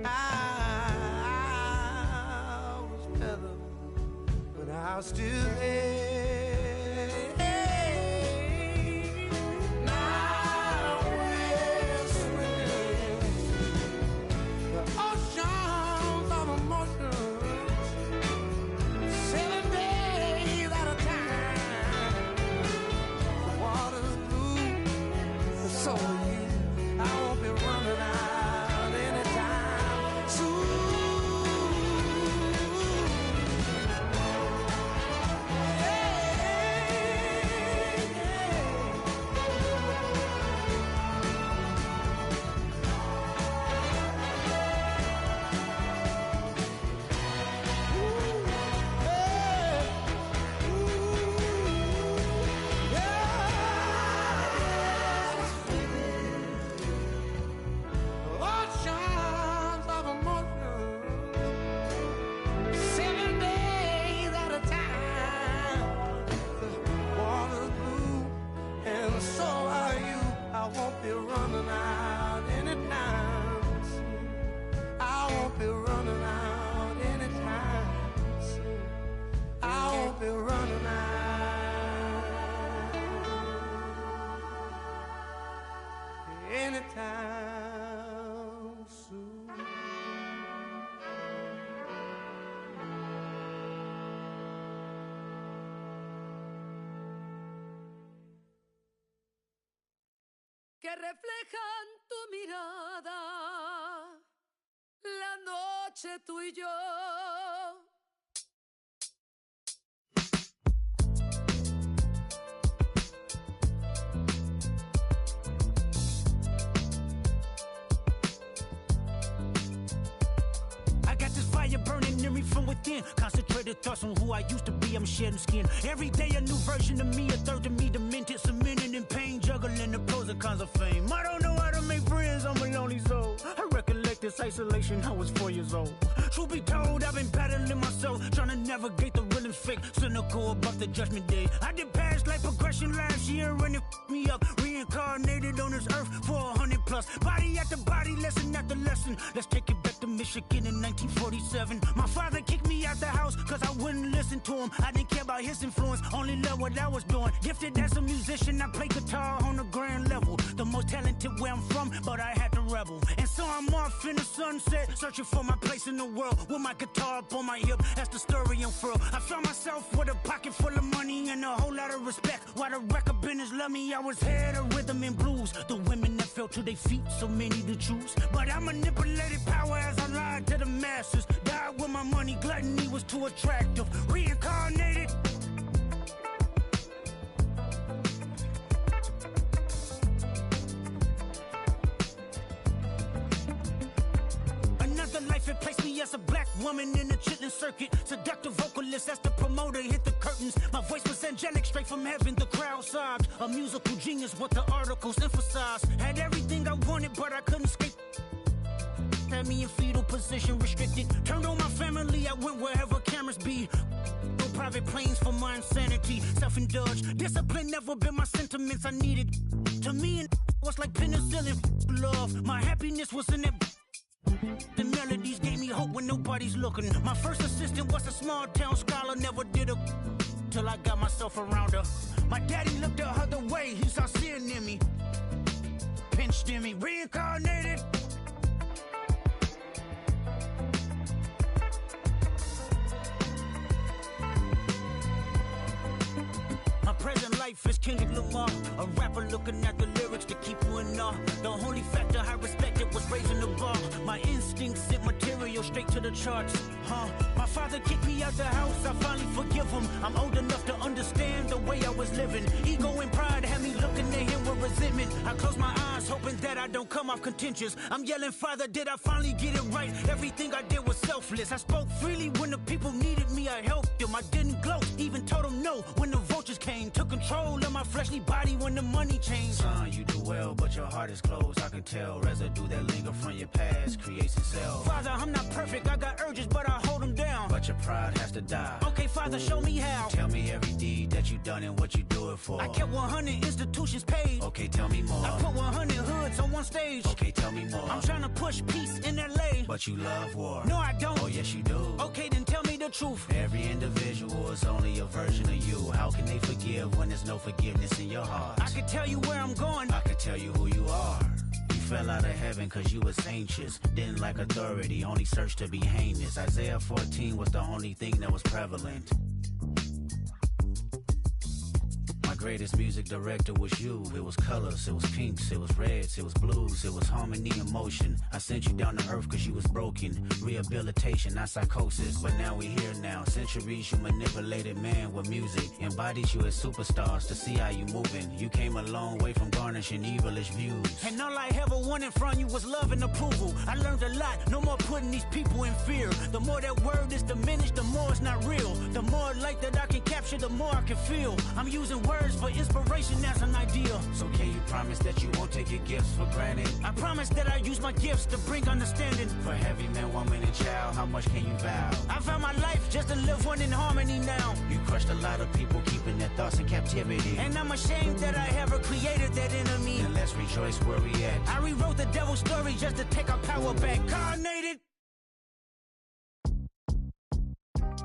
I was better, but I'll still live. Now we're swimming the oceans of emotions, 7 days at a time. The water's blue, and so are you. I won't be running out anytime soon. Oceans of emotions, 7 days at a time. The water's blue, and so are you. I won't be running out anytime soon. I won't be running out anytime soon. I won't be running out anytime soon. Que reflejan tu mirada, la noche tú y yo. I got this fire burning in me from within. Concentrated thoughts on who I used to be. I'm shedding skin. Every day a new version of me, a third of me demented, cemented in pain, juggling the pros and cons of fame. I don't know how to make friends, I'm a lonely soul. I recollect this isolation, I was 4 years old. Truth be told, I've been battling myself, trying to navigate the real and fake, cynical about the judgment day. I did past life progression last year and it f***ed me up. Reincarnated on this earth for 100 plus. Body after body, lesson after lesson. Let's take it back to Michigan in 1947. My father kicked me out the house cause I wouldn't listen to him. I didn't care about his influence, only loved what I was doing. Gifted as a musician, I play guitar on a grand level. The most talented where I'm from, but I had to rebel. And so I'm off in the sunset, searching for my place in the world. With my guitar up on my hip, that's the story unfurled. I found myself with a pocket full of money and a whole lot of respect. While the record business loved me, I was head of rhythm and blues. The women that fell to their feet, so many to choose. But I manipulated power as I lied to the masses. Died with my money, gluttony was too attractive. Reincarnated. Another life, it placed me as a black woman in the chitlin circuit. Seductive vocalist, as the promoter hit the curtains. My voice was angelic, straight from heaven, the crowd sobbed. A musical genius, what the articles emphasized. Had everything I wanted, but I couldn't escape. Had me in fetal position, restricted. Turned on my family, I went wherever cameras be. No private planes for my insanity. Self-indulged, discipline never been my sentiments I needed. To me, and was like penicillin. Love, my happiness was in that. The melodies gave me hope when nobody's looking. My first assistant was a small town scholar, never did a till I got myself around her. My daddy looked the other way, he saw sin in me, pinched in me, reincarnated. My present life is Kendrick Lamar, a rapper looking at the lyrics to keep you in awe. The only factor I respected was raising the bar. My instincts sent material straight to the charts. My father kicked me out the house, I finally forgive him. I'm old enough to understand the way I was living. Ego and pride had me looking at him with resentment. I close my eyes, hoping that I don't come off contentious. I'm yelling, Father, did I finally get it right? Everything I did was selfless. I spoke freely when the people needed me, I helped them. I didn't gloat, even told them no when the vultures came. Took control of my fleshly body when the money changed. Son, you do well, but your heart is closed. I can tell residue that linger from your past creates itself. Father, I'm not perfect, I got urges, but I hold them down. But but your pride has to die. Okay, Father, show me how. Tell me every deed that you done and what you do it for. I kept 100 institutions paid. Okay, tell me more. I put 100 hoods on one stage. Okay, tell me more. I'm trying to push peace in LA, but you love war. No, I don't. Oh, yes, you do. Okay, then tell me the truth. Every individual is only a version of you. How can they forgive when there's no forgiveness in your heart? I could tell you where I'm going. I could tell you who you are. You fell out of heaven cause you was anxious. Didn't like authority, only searched to be heinous. Isaiah 14 was the only thing that was prevalent. My greatest music director was you. It was colors, it was pinks, it was reds, it was blues, it was harmony and motion. I sent you down to earth cause you was broken. Rehabilitation, not psychosis, but now we here now. Centuries you manipulated man with music. Embodied you as superstars to see how you moving. You came a long way from garnishing evilish views. And all I ever wanted from you was love and approval. I learned a lot, no more putting these people in fear. The more that word is diminished, the more it's not real. The more light that I can capture, the more I can feel. I'm using words for inspiration as an ideal. So can you promise that you won't take your gifts for granted? I promise that I use my gifts to bring understanding. For heavy man, woman, and child, how much can you vow? I found my life just to live one in harmony now. You crushed a lot of people, keeping their thoughts in captivity. And I'm ashamed that I ever created that enemy. And let's rejoice where we at. I rewrote the devil's story just to take our power back. Carnated.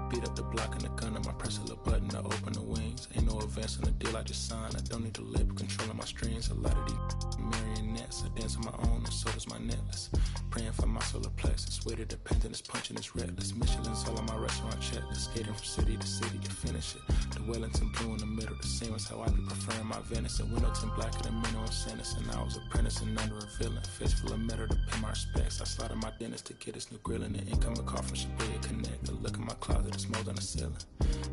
Beat up the block and the gun on my press a little button to open the wings. Ain't no advance on the deal I just signed. I don't need to labor controlling my strings. A lot of these marionettes, I dance on my own and so does my necklace. Praying for my solar plexus. Way to dependent is punching, it's reckless. Michelin's all on my restaurant checklist. Skating from city to city to finish it. The Wellington blue in the middle, the same as how I be preferring my Venice. And Windowton blacker than minimum sentence. And I was apprentice and under a villain. Face full of metal to pay my respects. I slaughtered my dentist to get his new grill and the incoming call from Shibuya Connect. The look in my closet is mold on the ceiling.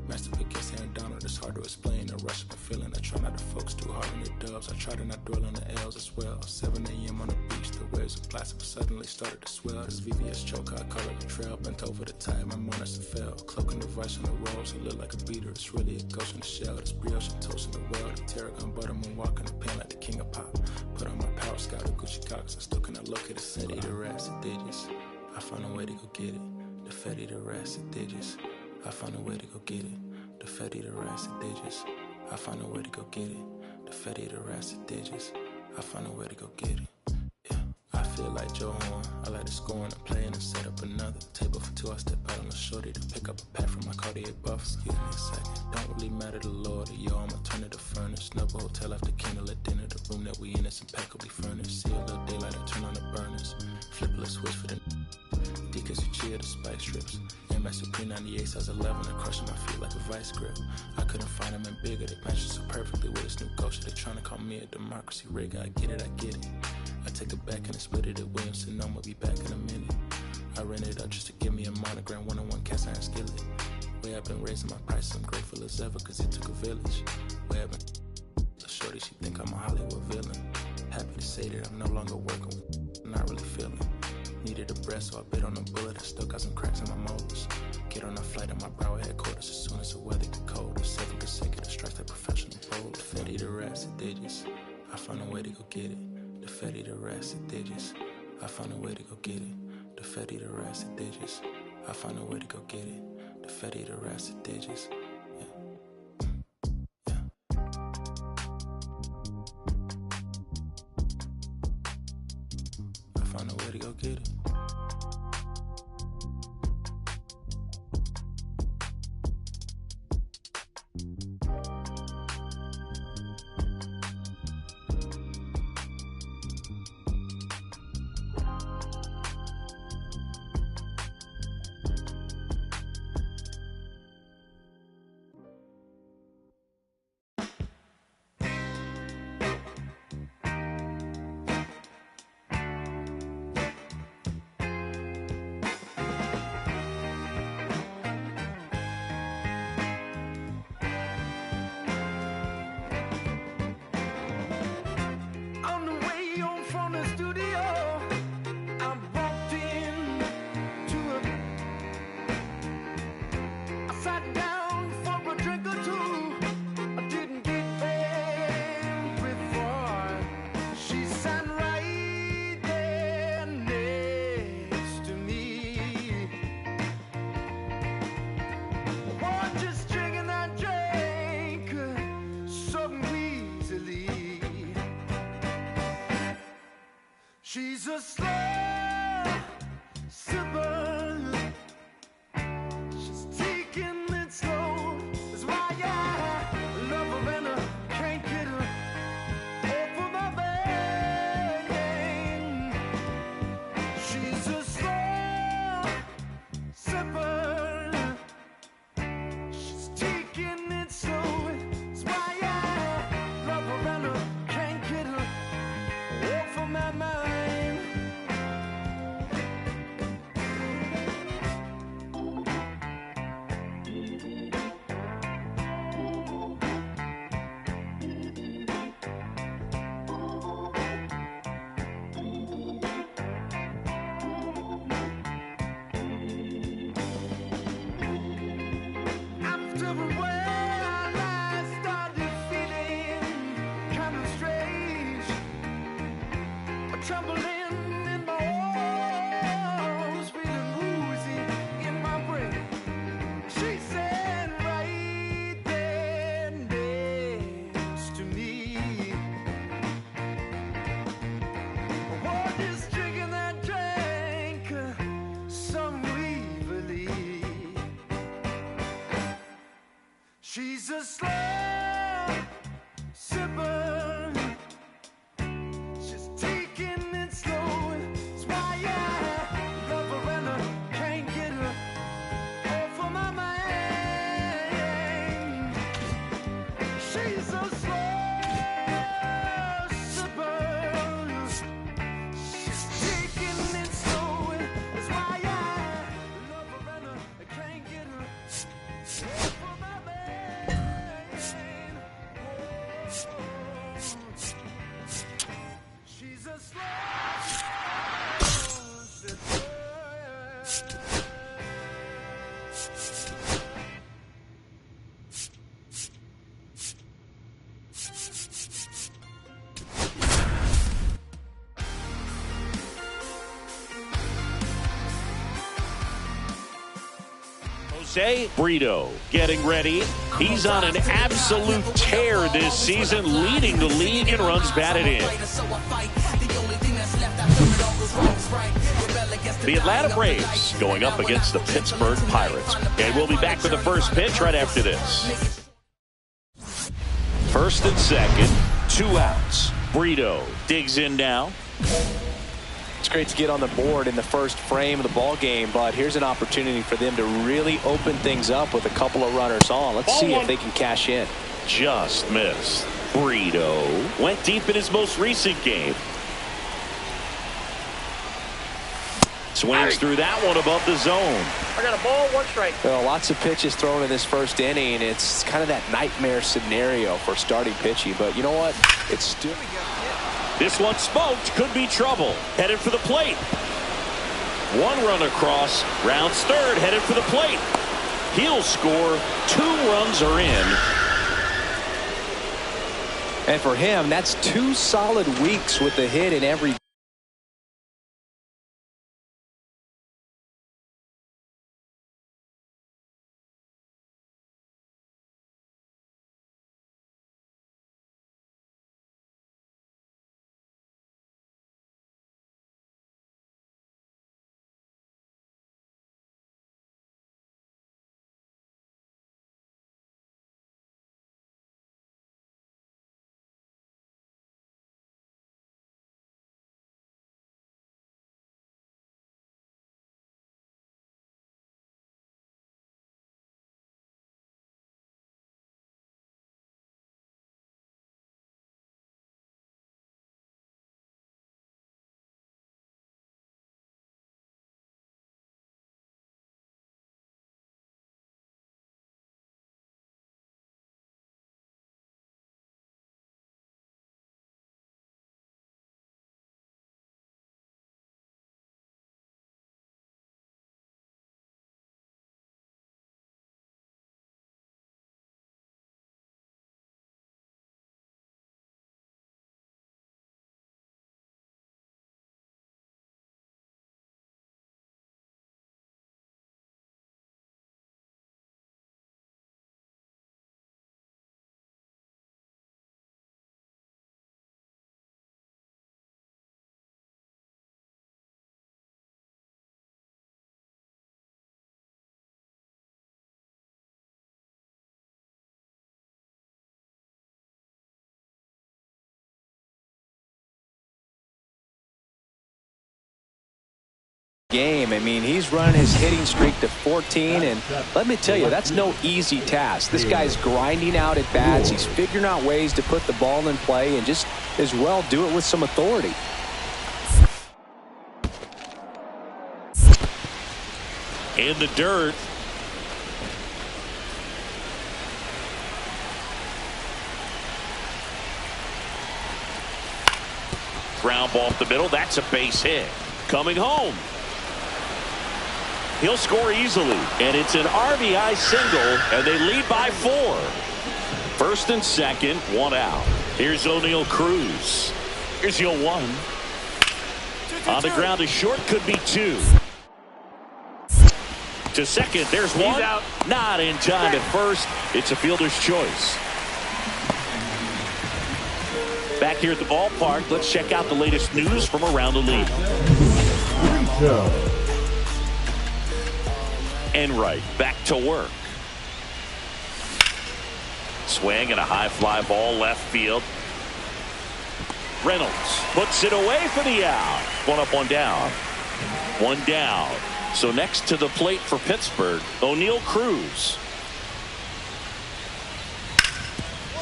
Master pick gets Aaron Donald, it's hard to explain the rush of a feeling. I try not to focus too hard on the dubs. I try to not dwell on the L's as well. 7 a.m. on the beach, the waves of plastic suddenly started to swell. This VVS choker, I call it a trail. Bent over the tide, my mornings fell. Cloaking the vice on the rolls, it look like a beater. It's really a ghost in the shell. This brioche and toast in the world. The tarragon butter moon walking the pen like the king of pop. Put on my power scout, the Gucci Cox. I still cannot locate the city, the rats, the digits. I found a way to go get it. The Fetty, the rats, the digits. I found a way to go get it. The Fetty, the rats, the digits. I found a way to go get it. The Fetty, the rats, the digits. I found a way to go get it. Yeah, I feel like Joe Horn. I like to score and play and set up another table for two. I step out on the shorty to pick up a pack from my Cartier buff. Excuse me a second. Don't really matter the Lord or yo, I'ma turn it to furnace. Snubble hotel after candle at dinner. The room that we in is impeccably furnished. See a little daylight, I turn on the burners. Flip a little switch for the Deacons who cheer the spice strips. MX Supreme 98 size 11 and crushing my feet like a vice grip. I couldn't find them in bigger. They match so perfectly with this new ghost. They trying to call me a democracy rigger. I get it, I get it. I take it back and I split it at Williamson. I'ma be back in a minute. I ran it up just to give me a monogram. One-on-one cast iron skillet. Way I've been raising my prices. I'm grateful as ever cause it took a village. Way I've been shorty, she think I'm a Hollywood villain. Happy to say that I'm no longer working with. I'm not really feeling. Needed a breath, so I bit on a bullet. I still got some cracks in my molars. Get on a flight at my Broward headquarters as soon as the weather get cold. 7 consecutive strikes that professional bold. The Fetty, the rats, the digits. I found a way to go get it. The Fetty, the rats, the digits. I found a way to go get it. The Fetty, the rats, the digits. I found a way to go get it. The Fetty, the rats, the digits. I found a way to go get it. She's a slow sipper. She's taking it slow. That's why I love her and I can't get her off of my mind. She's a slow sipper. She's taking it slow. That's why I love her and I can't get her off of my mind. She's a slow sipper. Jose Brito getting ready. He's on an absolute tear this season, leading the league in runs batted in. The Atlanta Braves going up against the Pittsburgh Pirates. And we'll be back with the first pitch right after this. First and second, 2 outs. Brito digs in now. It's great to get on the board in the first frame of the ball game, but here's an opportunity for them to really open things up with a couple of runners on. Let's see if they can cash in. Just missed. Brito went deep in his most recent game. Swings through that one above the zone. I got a ball, 1 strike. Well, lots of pitches thrown in this first inning. It's kind of that nightmare scenario for starting pitching, but you know what? It's still... This one smoked, could be trouble. Headed for the plate. 1 run across, rounds third, headed for the plate. He'll score. 2 runs are in. And for him, that's 2 solid weeks with the hit in every game. I mean, he's running his hitting streak to 14, and let me tell you, that's no easy task. This guy's grinding out at bats. He's figuring out ways to put the ball in play and just as well do it with some authority. In the dirt. Ground ball up the middle. That's a base hit. Coming home. He'll score easily, and it's an RBI single, and they lead by 4. First and second, 1 out. Here's O'Neal Cruz. Here's your 1. On the ground to short, could be 2. To second, there's 1. He's out. Not in time at first. It's a fielder's choice. Back here at the ballpark, let's check out the latest news from around the league. And right back to work. swing and a high fly ball left field. Reynolds puts it away for the out. One up, one down. One down. So next to the plate for Pittsburgh, O'Neal Cruz.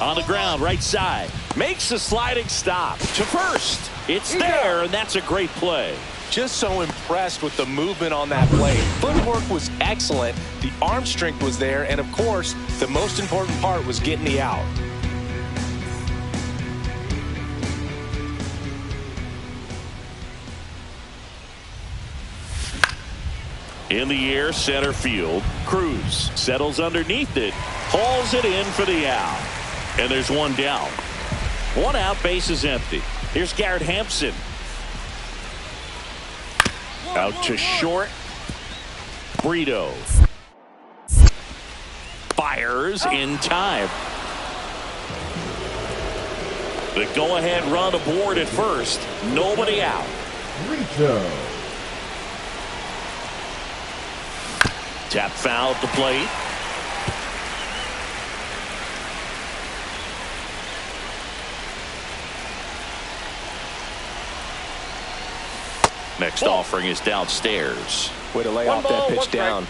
On the ground, right side. Makes a sliding stop to first. It's there, and that's a great play. Just so impressed with the movement on that play. Footwork was excellent. The arm strength was there. And, of course, the most important part was getting the out. In the air, center field. Cruz settles underneath it. Hauls it in for the out. And there's one down. One out, base is empty. Here's Garrett Hampson. Out to short. Brito fires in time. The go-ahead run aboard at first. Nobody out. Brito. Tap foul at the plate. Next offering is downstairs. Way to lay off that pitch down.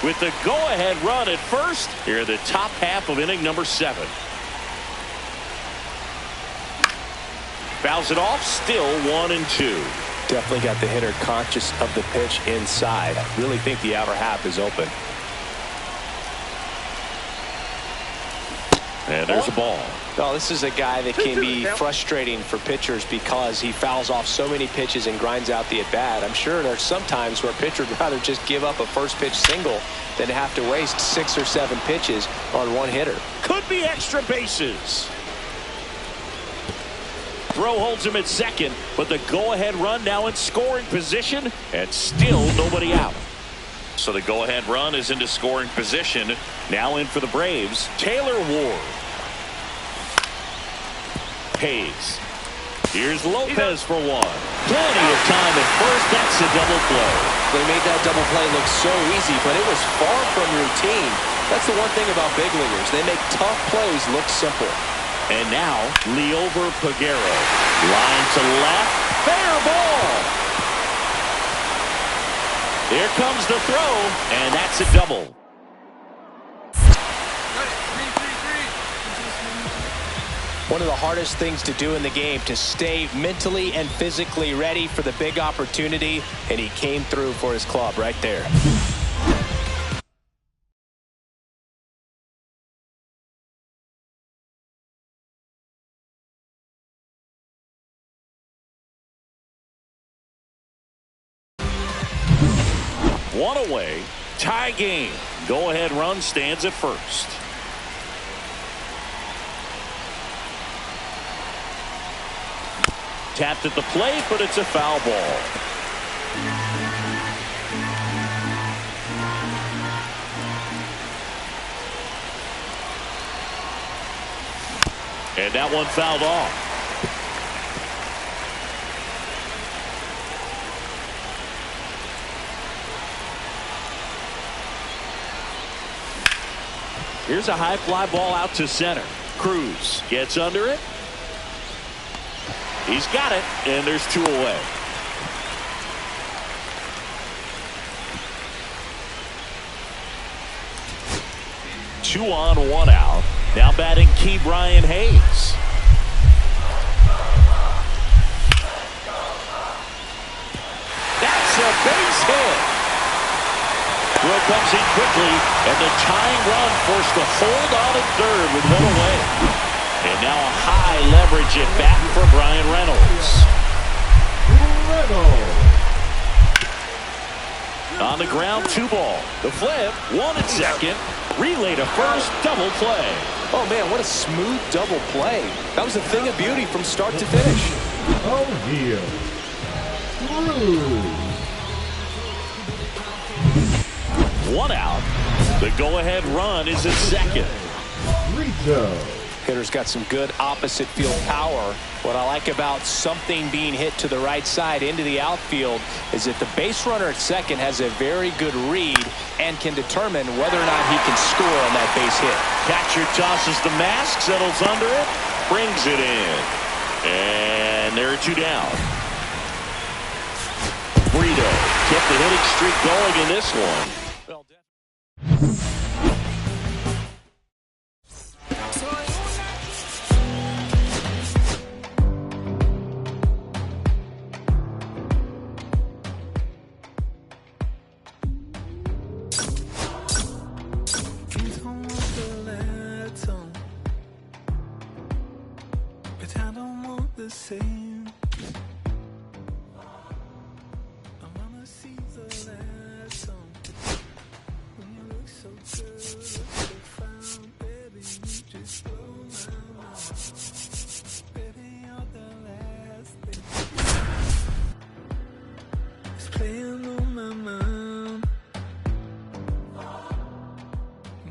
With the go-ahead run at first, here in the top half of inning number 7. Fouls it off, still 1-2. Definitely got the hitter conscious of the pitch inside. I really think the outer half is open. And there's a ball. No, this is a guy that can be frustrating for pitchers because he fouls off so many pitches and grinds out the at-bat. I'm sure there's some times where a pitcher would rather just give up a first pitch single than have to waste 6 or 7 pitches on one hitter. Could be extra bases. Throw holds him at second, but the go-ahead run now in scoring position, and still nobody out. So the go-ahead run is into scoring position. Now in for the Braves, Taylor Ward. Hayes. Here's Lopez for one. Plenty of time at first. That's a double play. They made that double play look so easy, but it was far from routine. That's the one thing about big leaguers. They make tough plays look simple. And now, Liover Peguero. Line to left. Fair ball. Here comes the throw, and that's a double. One of the hardest things to do in the game, to stay mentally and physically ready for the big opportunity, and he came through for his club right there. One away, tie game. Go-ahead run stands at first. Tapped at the plate, but it's a foul ball. And that one fouled off. Here's a high fly ball out to center. Cruz gets under it. He's got it, and there's 2 away. Two on, 1 out. Now batting Key Brian Hayes. That's a base hit. Throw comes in quickly, and the tying run forced to hold on at third with 1 away. And now a high leverage at bat for Brian Reynolds. On the ground, 2 ball. The flip, 1 at second. Relay to first, double play. Oh, man, what a smooth double play. That was a thing of beauty from start to finish. O'Neal Cruz. 1 out. The go-ahead run is at second. Brito. Hitter's got some good opposite field power. What I like about something being hit to the right side into the outfield is that the base runner at second has a very good read and can determine whether or not he can score on that base hit. Catcher tosses the mask, settles under it, brings it in. And there are two down. Brito kept the hitting streak going in this one.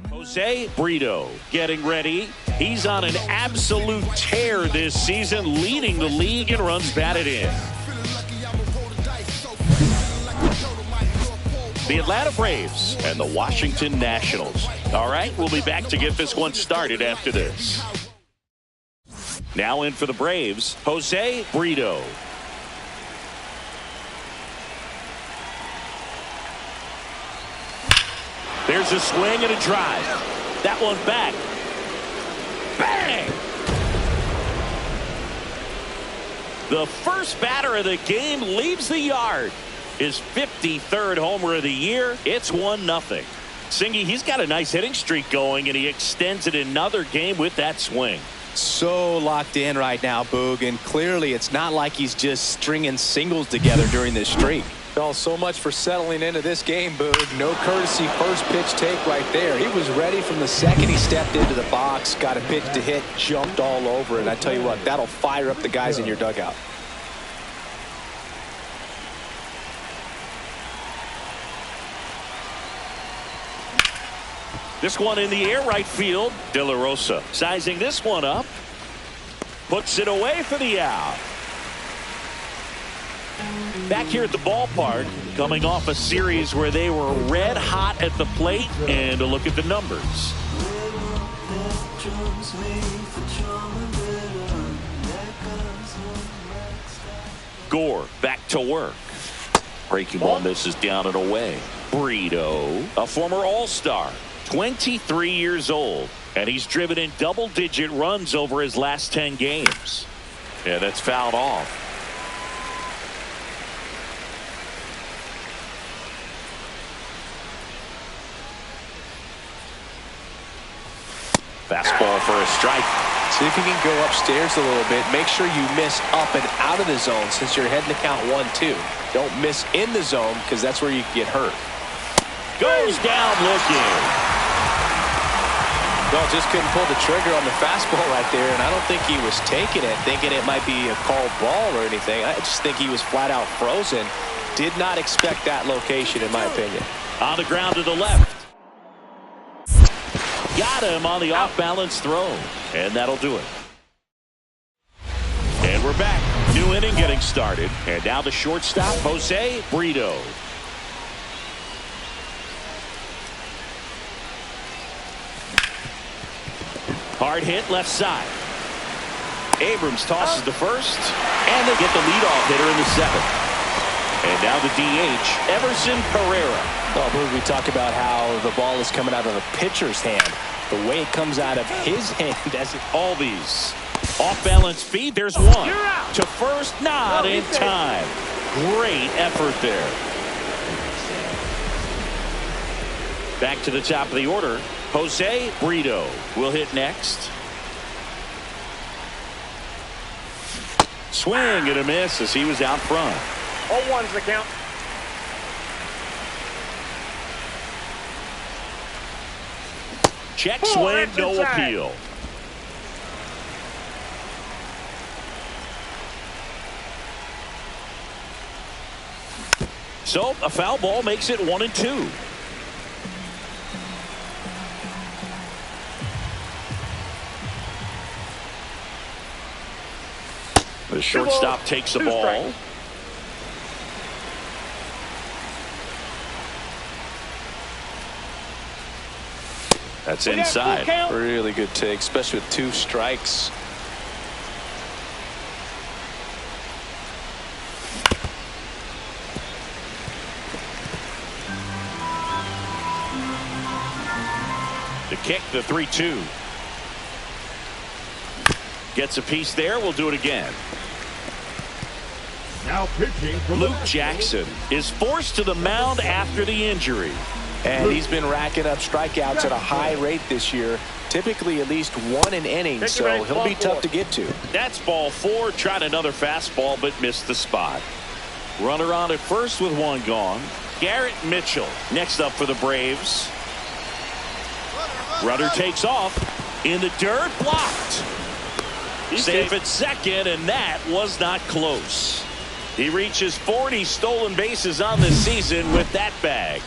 Jose Brito getting ready. He's on an absolute tear this season, leading the league in runs batted in. The Atlanta Braves and the Washington Nationals. All right, we'll be back to get this one started after this. Now in for the Braves, Jose Brito. There's a swing and a drive. That one back. Bang! The first batter of the game leaves the yard. His 53rd homer of the year. It's 1-0. Singy, he's got a nice hitting streak going, and he extends it another game with that swing. So locked in right now, Boog, and clearly it's not like he's just stringing singles together during this streak. Well, so much for settling into this game, Boog. No courtesy first pitch take right there. He was ready from the second he stepped into the box, got a pitch to hit, jumped all over it. I tell you what, that'll fire up the guys in your dugout. This one in the air, right field. De La Rosa sizing this one up. Puts it away for the out. Back here at the ballpark, coming off a series where they were red hot at the plate, and a look at the numbers. Gore back to work. Breaking ball misses down and away. Brito, a former All-Star, 23 years old, and he's driven in double-digit runs over his last 10 games. Yeah, that's fouled off. Fastball for a strike. See if you can go upstairs a little bit. Make sure you miss up and out of the zone since you're heading to count 1-2. Don't miss in the zone because that's where you can get hurt. Goes down looking. Well, just couldn't pull the trigger on the fastball right there, and I don't think he was taking it, thinking it might be a called ball or anything. I just think he was flat out frozen. Did not expect that location, in my opinion. On the ground to the left. Got him on the off-balance throw, and that'll do it. And we're back. New inning getting started, and now the shortstop, Jose Brito. Hard hit left side. Abrams tosses the first, and they get the leadoff hitter in the seventh. And now the DH, Everson Pereira. Well, we talk about how the ball is coming out of the pitcher's hand. The way it comes out of his hand as it... All these off-balance feed. There's one. To first, not in time. Great effort there. Back to the top of the order. Jose Brito will hit next. Swing and a miss as he was out front. 0-1's the count. Check swing, no appeal. So a foul ball makes it 1-2. shortstop takes the ball. That's inside. Really good take, especially with 2 strikes. The kick, the 3-2. Gets a piece there. We'll do it again. Now pitching from Luke Jackson is forced to the mound after the injury. And he's been racking up strikeouts at a high rate this year. Typically at least 1 an inning, so he'll be tough to get to. That's ball 4. Tried another fastball, but missed the spot. Runner on at first with 1 gone. Garrett Mitchell next up for the Braves. Runner takes off in the dirt, blocked. Safe at second, and that was not close. He reaches 40 stolen bases on this season with that bag.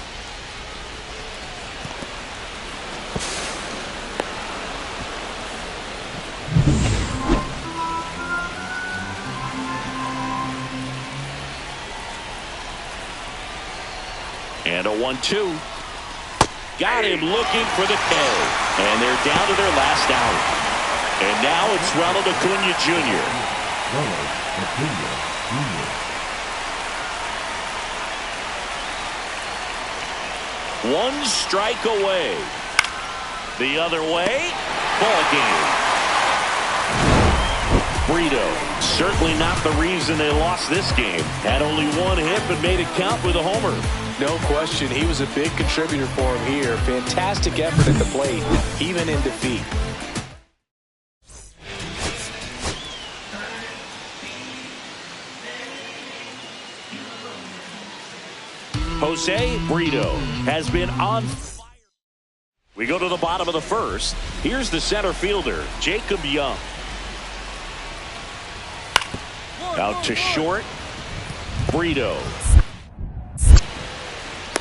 And a 1-2. Got him looking for the K. And they're down to their last out. And now it's Ronald Acuna Jr. Ronald Acuna Jr. 1 strike away. The other way. Ball game. Brito, certainly not the reason they lost this game. Had only 1 hit but made it count with a homer. No question, he was a big contributor for him here. Fantastic effort at the plate, even in defeat. Jose Brito has been on fire. We go to the bottom of the first. Here's the center fielder, Jacob Young. Out to short. Brito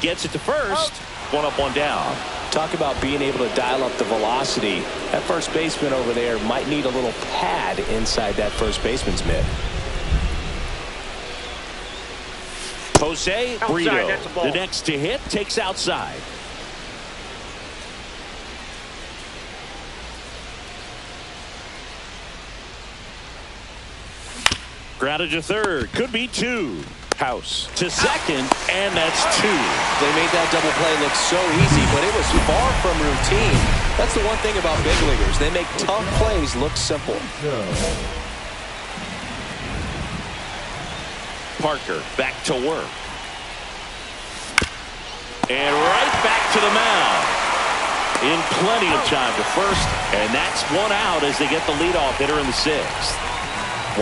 gets it to first. 1 up, 1 down. Talk about being able to dial up the velocity. That first baseman over there might need a little pad inside that first baseman's mitt. Jose Brito, the next to hit, takes outside. Grounded to third, could be 2. House to second, and that's 2. They made that double play look so easy, but it was far from routine. That's the one thing about big leaguers. They make tough plays look simple. Parker back to work. And right back to the mound. In plenty of time to first, and that's 1 out as they get the leadoff hitter in the 6th.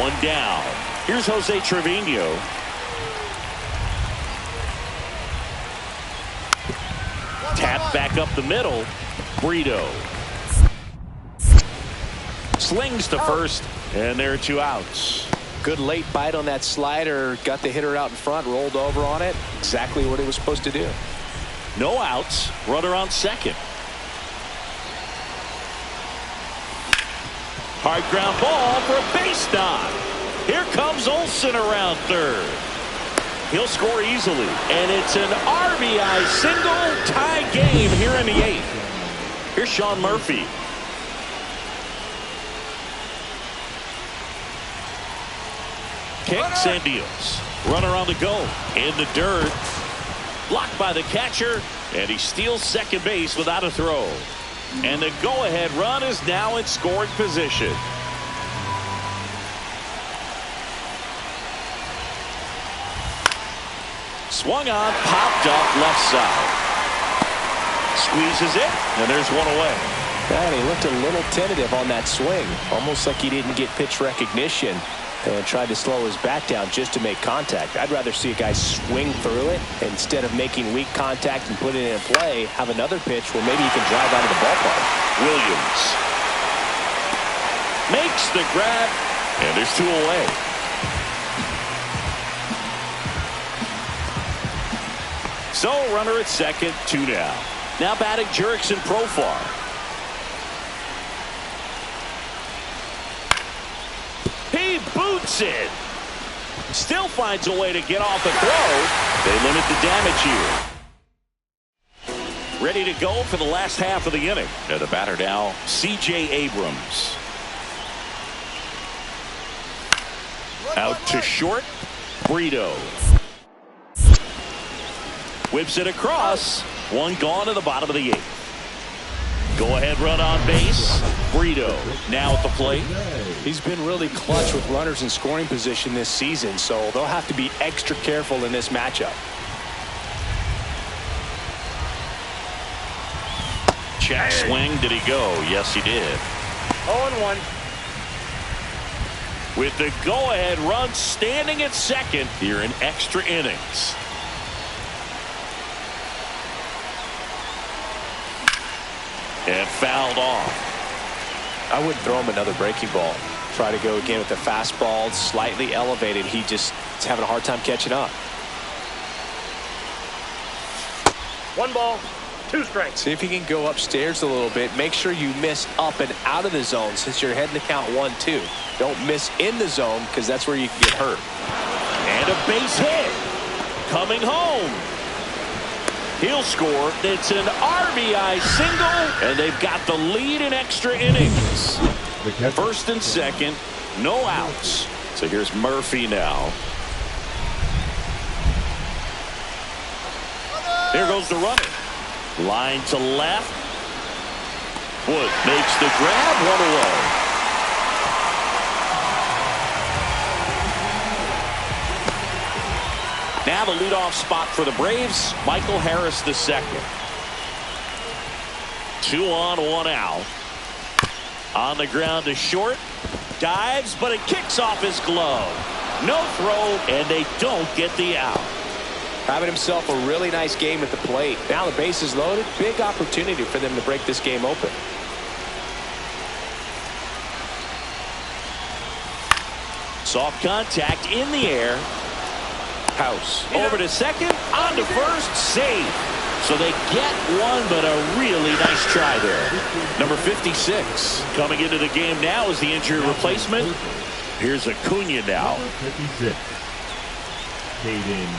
1 down. Here's Jose Trevino. Tap back up the middle. Brito slings to first, and there are 2 outs. Good late bite on that slider. Got the hitter out in front, rolled over on it. Exactly what he was supposed to do. No outs. Runner on second. Hard ground ball for a base knock. Here comes Olsen around third. He'll score easily, and it's an RBI single, tie game here in the 8th. Here's Sean Murphy. Kicks and deals. Runner on the go. In the dirt. Blocked by the catcher, and he steals second base without a throw. And the go-ahead run is now in scoring position. Swung on, popped up left side. Squeezes it, and there's 1 away. And he looked a little tentative on that swing. Almost like he didn't get pitch recognition and tried to slow his bat down just to make contact. I'd rather see a guy swing through it instead of making weak contact and put it in play. Have another pitch where maybe he can drive out of the ballpark. Williams makes the grab, and there's 2 away. So runner at second, 2 down. Now batting Jurickson Profar. He He boots it. Still finds a way to get off the throw. They limit the damage here. Ready to go for the last half of the inning. And the batter now, C.J. Abrams. Out to short, Brito. Whips it across. One gone to the bottom of the 8th. Go-ahead run on base. Brito now at the plate. He's been really clutch with runners in scoring position this season, so they'll have to be extra careful in this matchup. Check swing. Did he go? Yes, he did. 0-1. With the go-ahead run standing at second here in extra innings. And fouled off. I wouldn't throw him another breaking ball. Try to go again with the fastball, slightly elevated. He just is having a hard time catching up. 1 ball, 2 strikes. See if he can go upstairs a little bit. Make sure you miss up and out of the zone since you're heading to count 1-2. Don't miss in the zone because that's where you can get hurt. And a base hit. Coming home. He'll score. It's an RBI single, and they've got the lead in extra innings. First and second, no outs. So here's Murphy now. There goes the runner. Line to left. Wood makes the grab, 1 away. Now the leadoff spot for the Braves, Michael Harris the second. 2 on, 1 out. On the ground to short. Dives, but it kicks off his glove. No throw, and they don't get the out. Having himself a really nice game at the plate. Now the base is loaded. Big opportunity for them to break this game open. Soft contact in the air. House over to second, on to first, save. So they get one, but a really nice try there. Number 56 coming into the game now is the injury replacement. Here's Acuna now. 56. Caden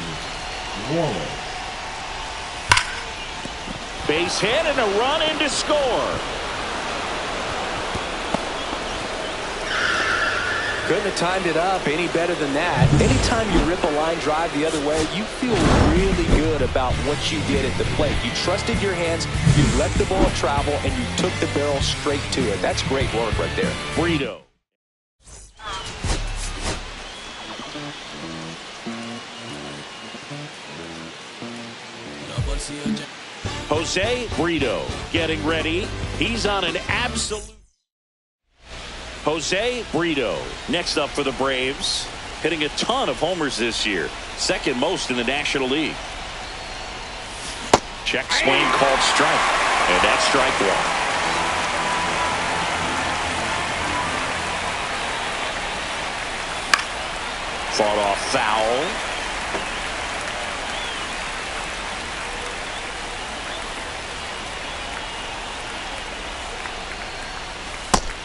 Wallace. Base hit and a run in to score. Couldn't have timed it up any better than that. Anytime you rip a line drive the other way, you feel really good about what you did at the plate. You trusted your hands, you let the ball travel, and you took the barrel straight to it. That's great work right there. Brito. Jose Brito getting ready. He's on an absolute. Jose Brito next up for the Braves, hitting a ton of homers this year, second most in the National League. Check swing called strike, and that's strike 1. Fought off foul.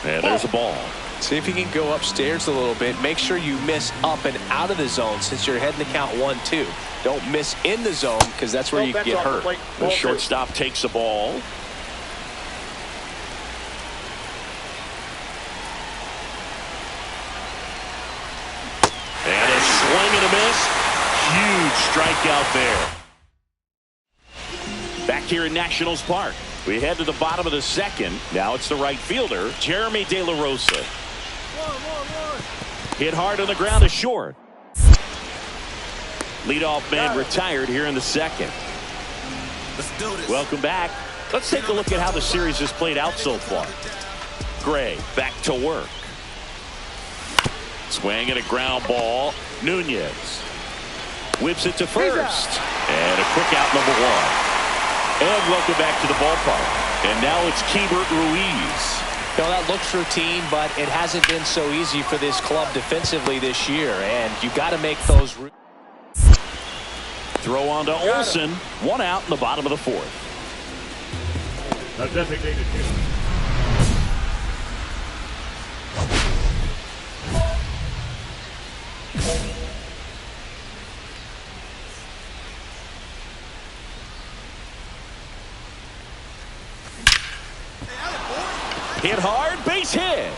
And there's a ball. See if you can go upstairs a little bit. Make sure you miss up and out of the zone since you're heading to count 1-2. Don't miss in the zone because that's where you can get hurt. The shortstop takes the ball. And a swing and a miss. Huge strikeout there. Back here in Nationals Park. We head to the bottom of the second. Now it's the right fielder, Jeremy De La Rosa. Hit hard on the ground to short. Leadoff man retired here in the second. Let's do this. Welcome back. Let's take a look at how the series has played out so far. Gray back to work. Swing and a ground ball. Nunez whips it to first. And a quick out, number 1. And welcome back to the ballpark. And now it's Keibert Ruiz. You know, that looks routine, but it hasn't been so easy for this club defensively this year. And you got to make those. Throw on to Olsen. 1 out in the bottom of the 4th. The designated hitter. Hit hard, base hit.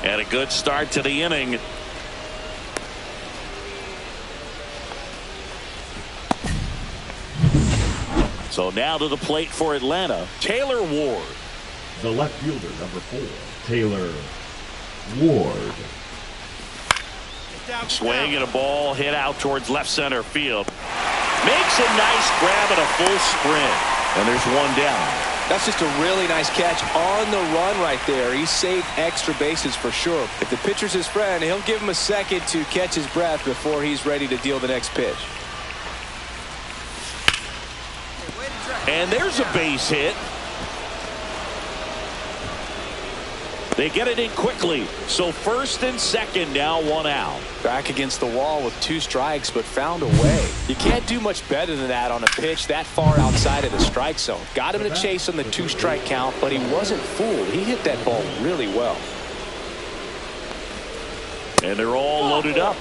And a good start to the inning. So now to the plate for Atlanta, Taylor Ward. The left fielder, number 4, Taylor Ward. Swing and a ball hit out towards left center field. Makes a nice grab and a full sprint. And there's one down. That's just a really nice catch on the run right there. He saved extra bases for sure. If the pitcher's his friend, he'll give him a second to catch his breath before he's ready to deal the next pitch. And there's a base hit. They get it in quickly. So first and second, now one out. Back against the wall with 2 strikes, but found a way. You can't do much better than that on a pitch that far outside of the strike zone. Got him to chase on the 2-strike count, but he wasn't fooled. He hit that ball really well. And they're all loaded up.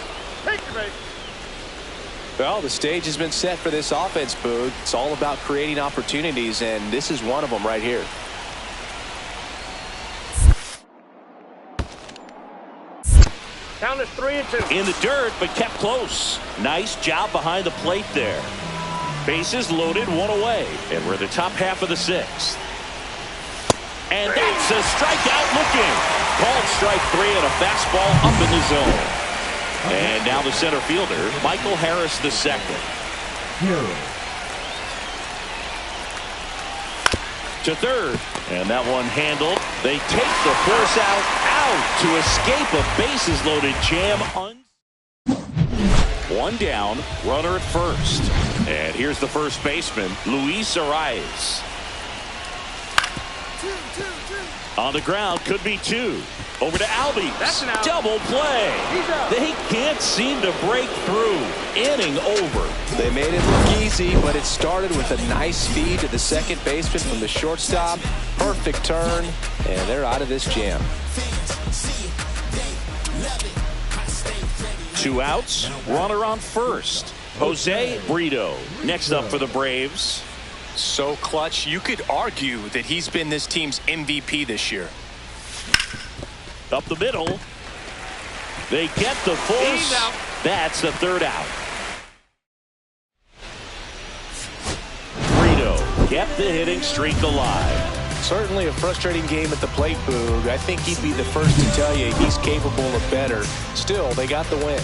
Well, the stage has been set for this offense, Boog. It's all about creating opportunities, and this is one of them right here. Count is 3-2. In the dirt, but kept close. Nice job behind the plate there. Bases loaded, 1 away. And we're in the top half of the 6th. And that's a strikeout looking. Called strike 3 and a fastball up in the zone. And now the center fielder, Michael Harris II. To third. And that one handled. They take the force out to escape a bases-loaded jam. 1 down, runner at first. And here's the first baseman, Luis Arias. On the ground, could be 2. Over to Albies. That's an out. Double play. They can't seem to break through. Inning over. They made it look easy, but it started with a nice feed to the second baseman from the shortstop. Perfect turn, and they're out of this jam. 2 outs, runner on first. Jose Brito next up for the Braves. So clutch, you could argue that he's been this team's MVP this year. Up the middle. They get the force. That's the 3rd out. Brito kept the hitting streak alive. Certainly a frustrating game at the plate, Boog. I think he'd be the first to tell you he's capable of better. Still, they got the win.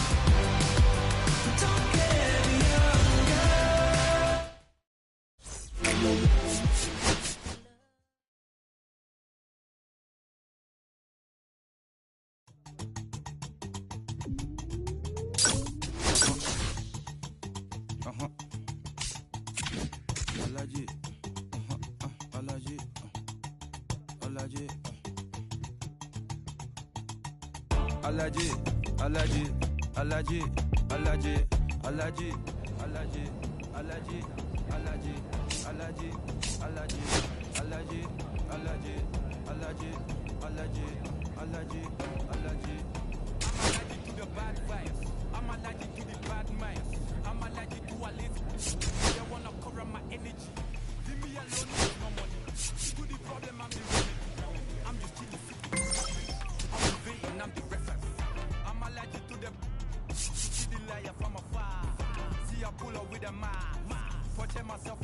Myself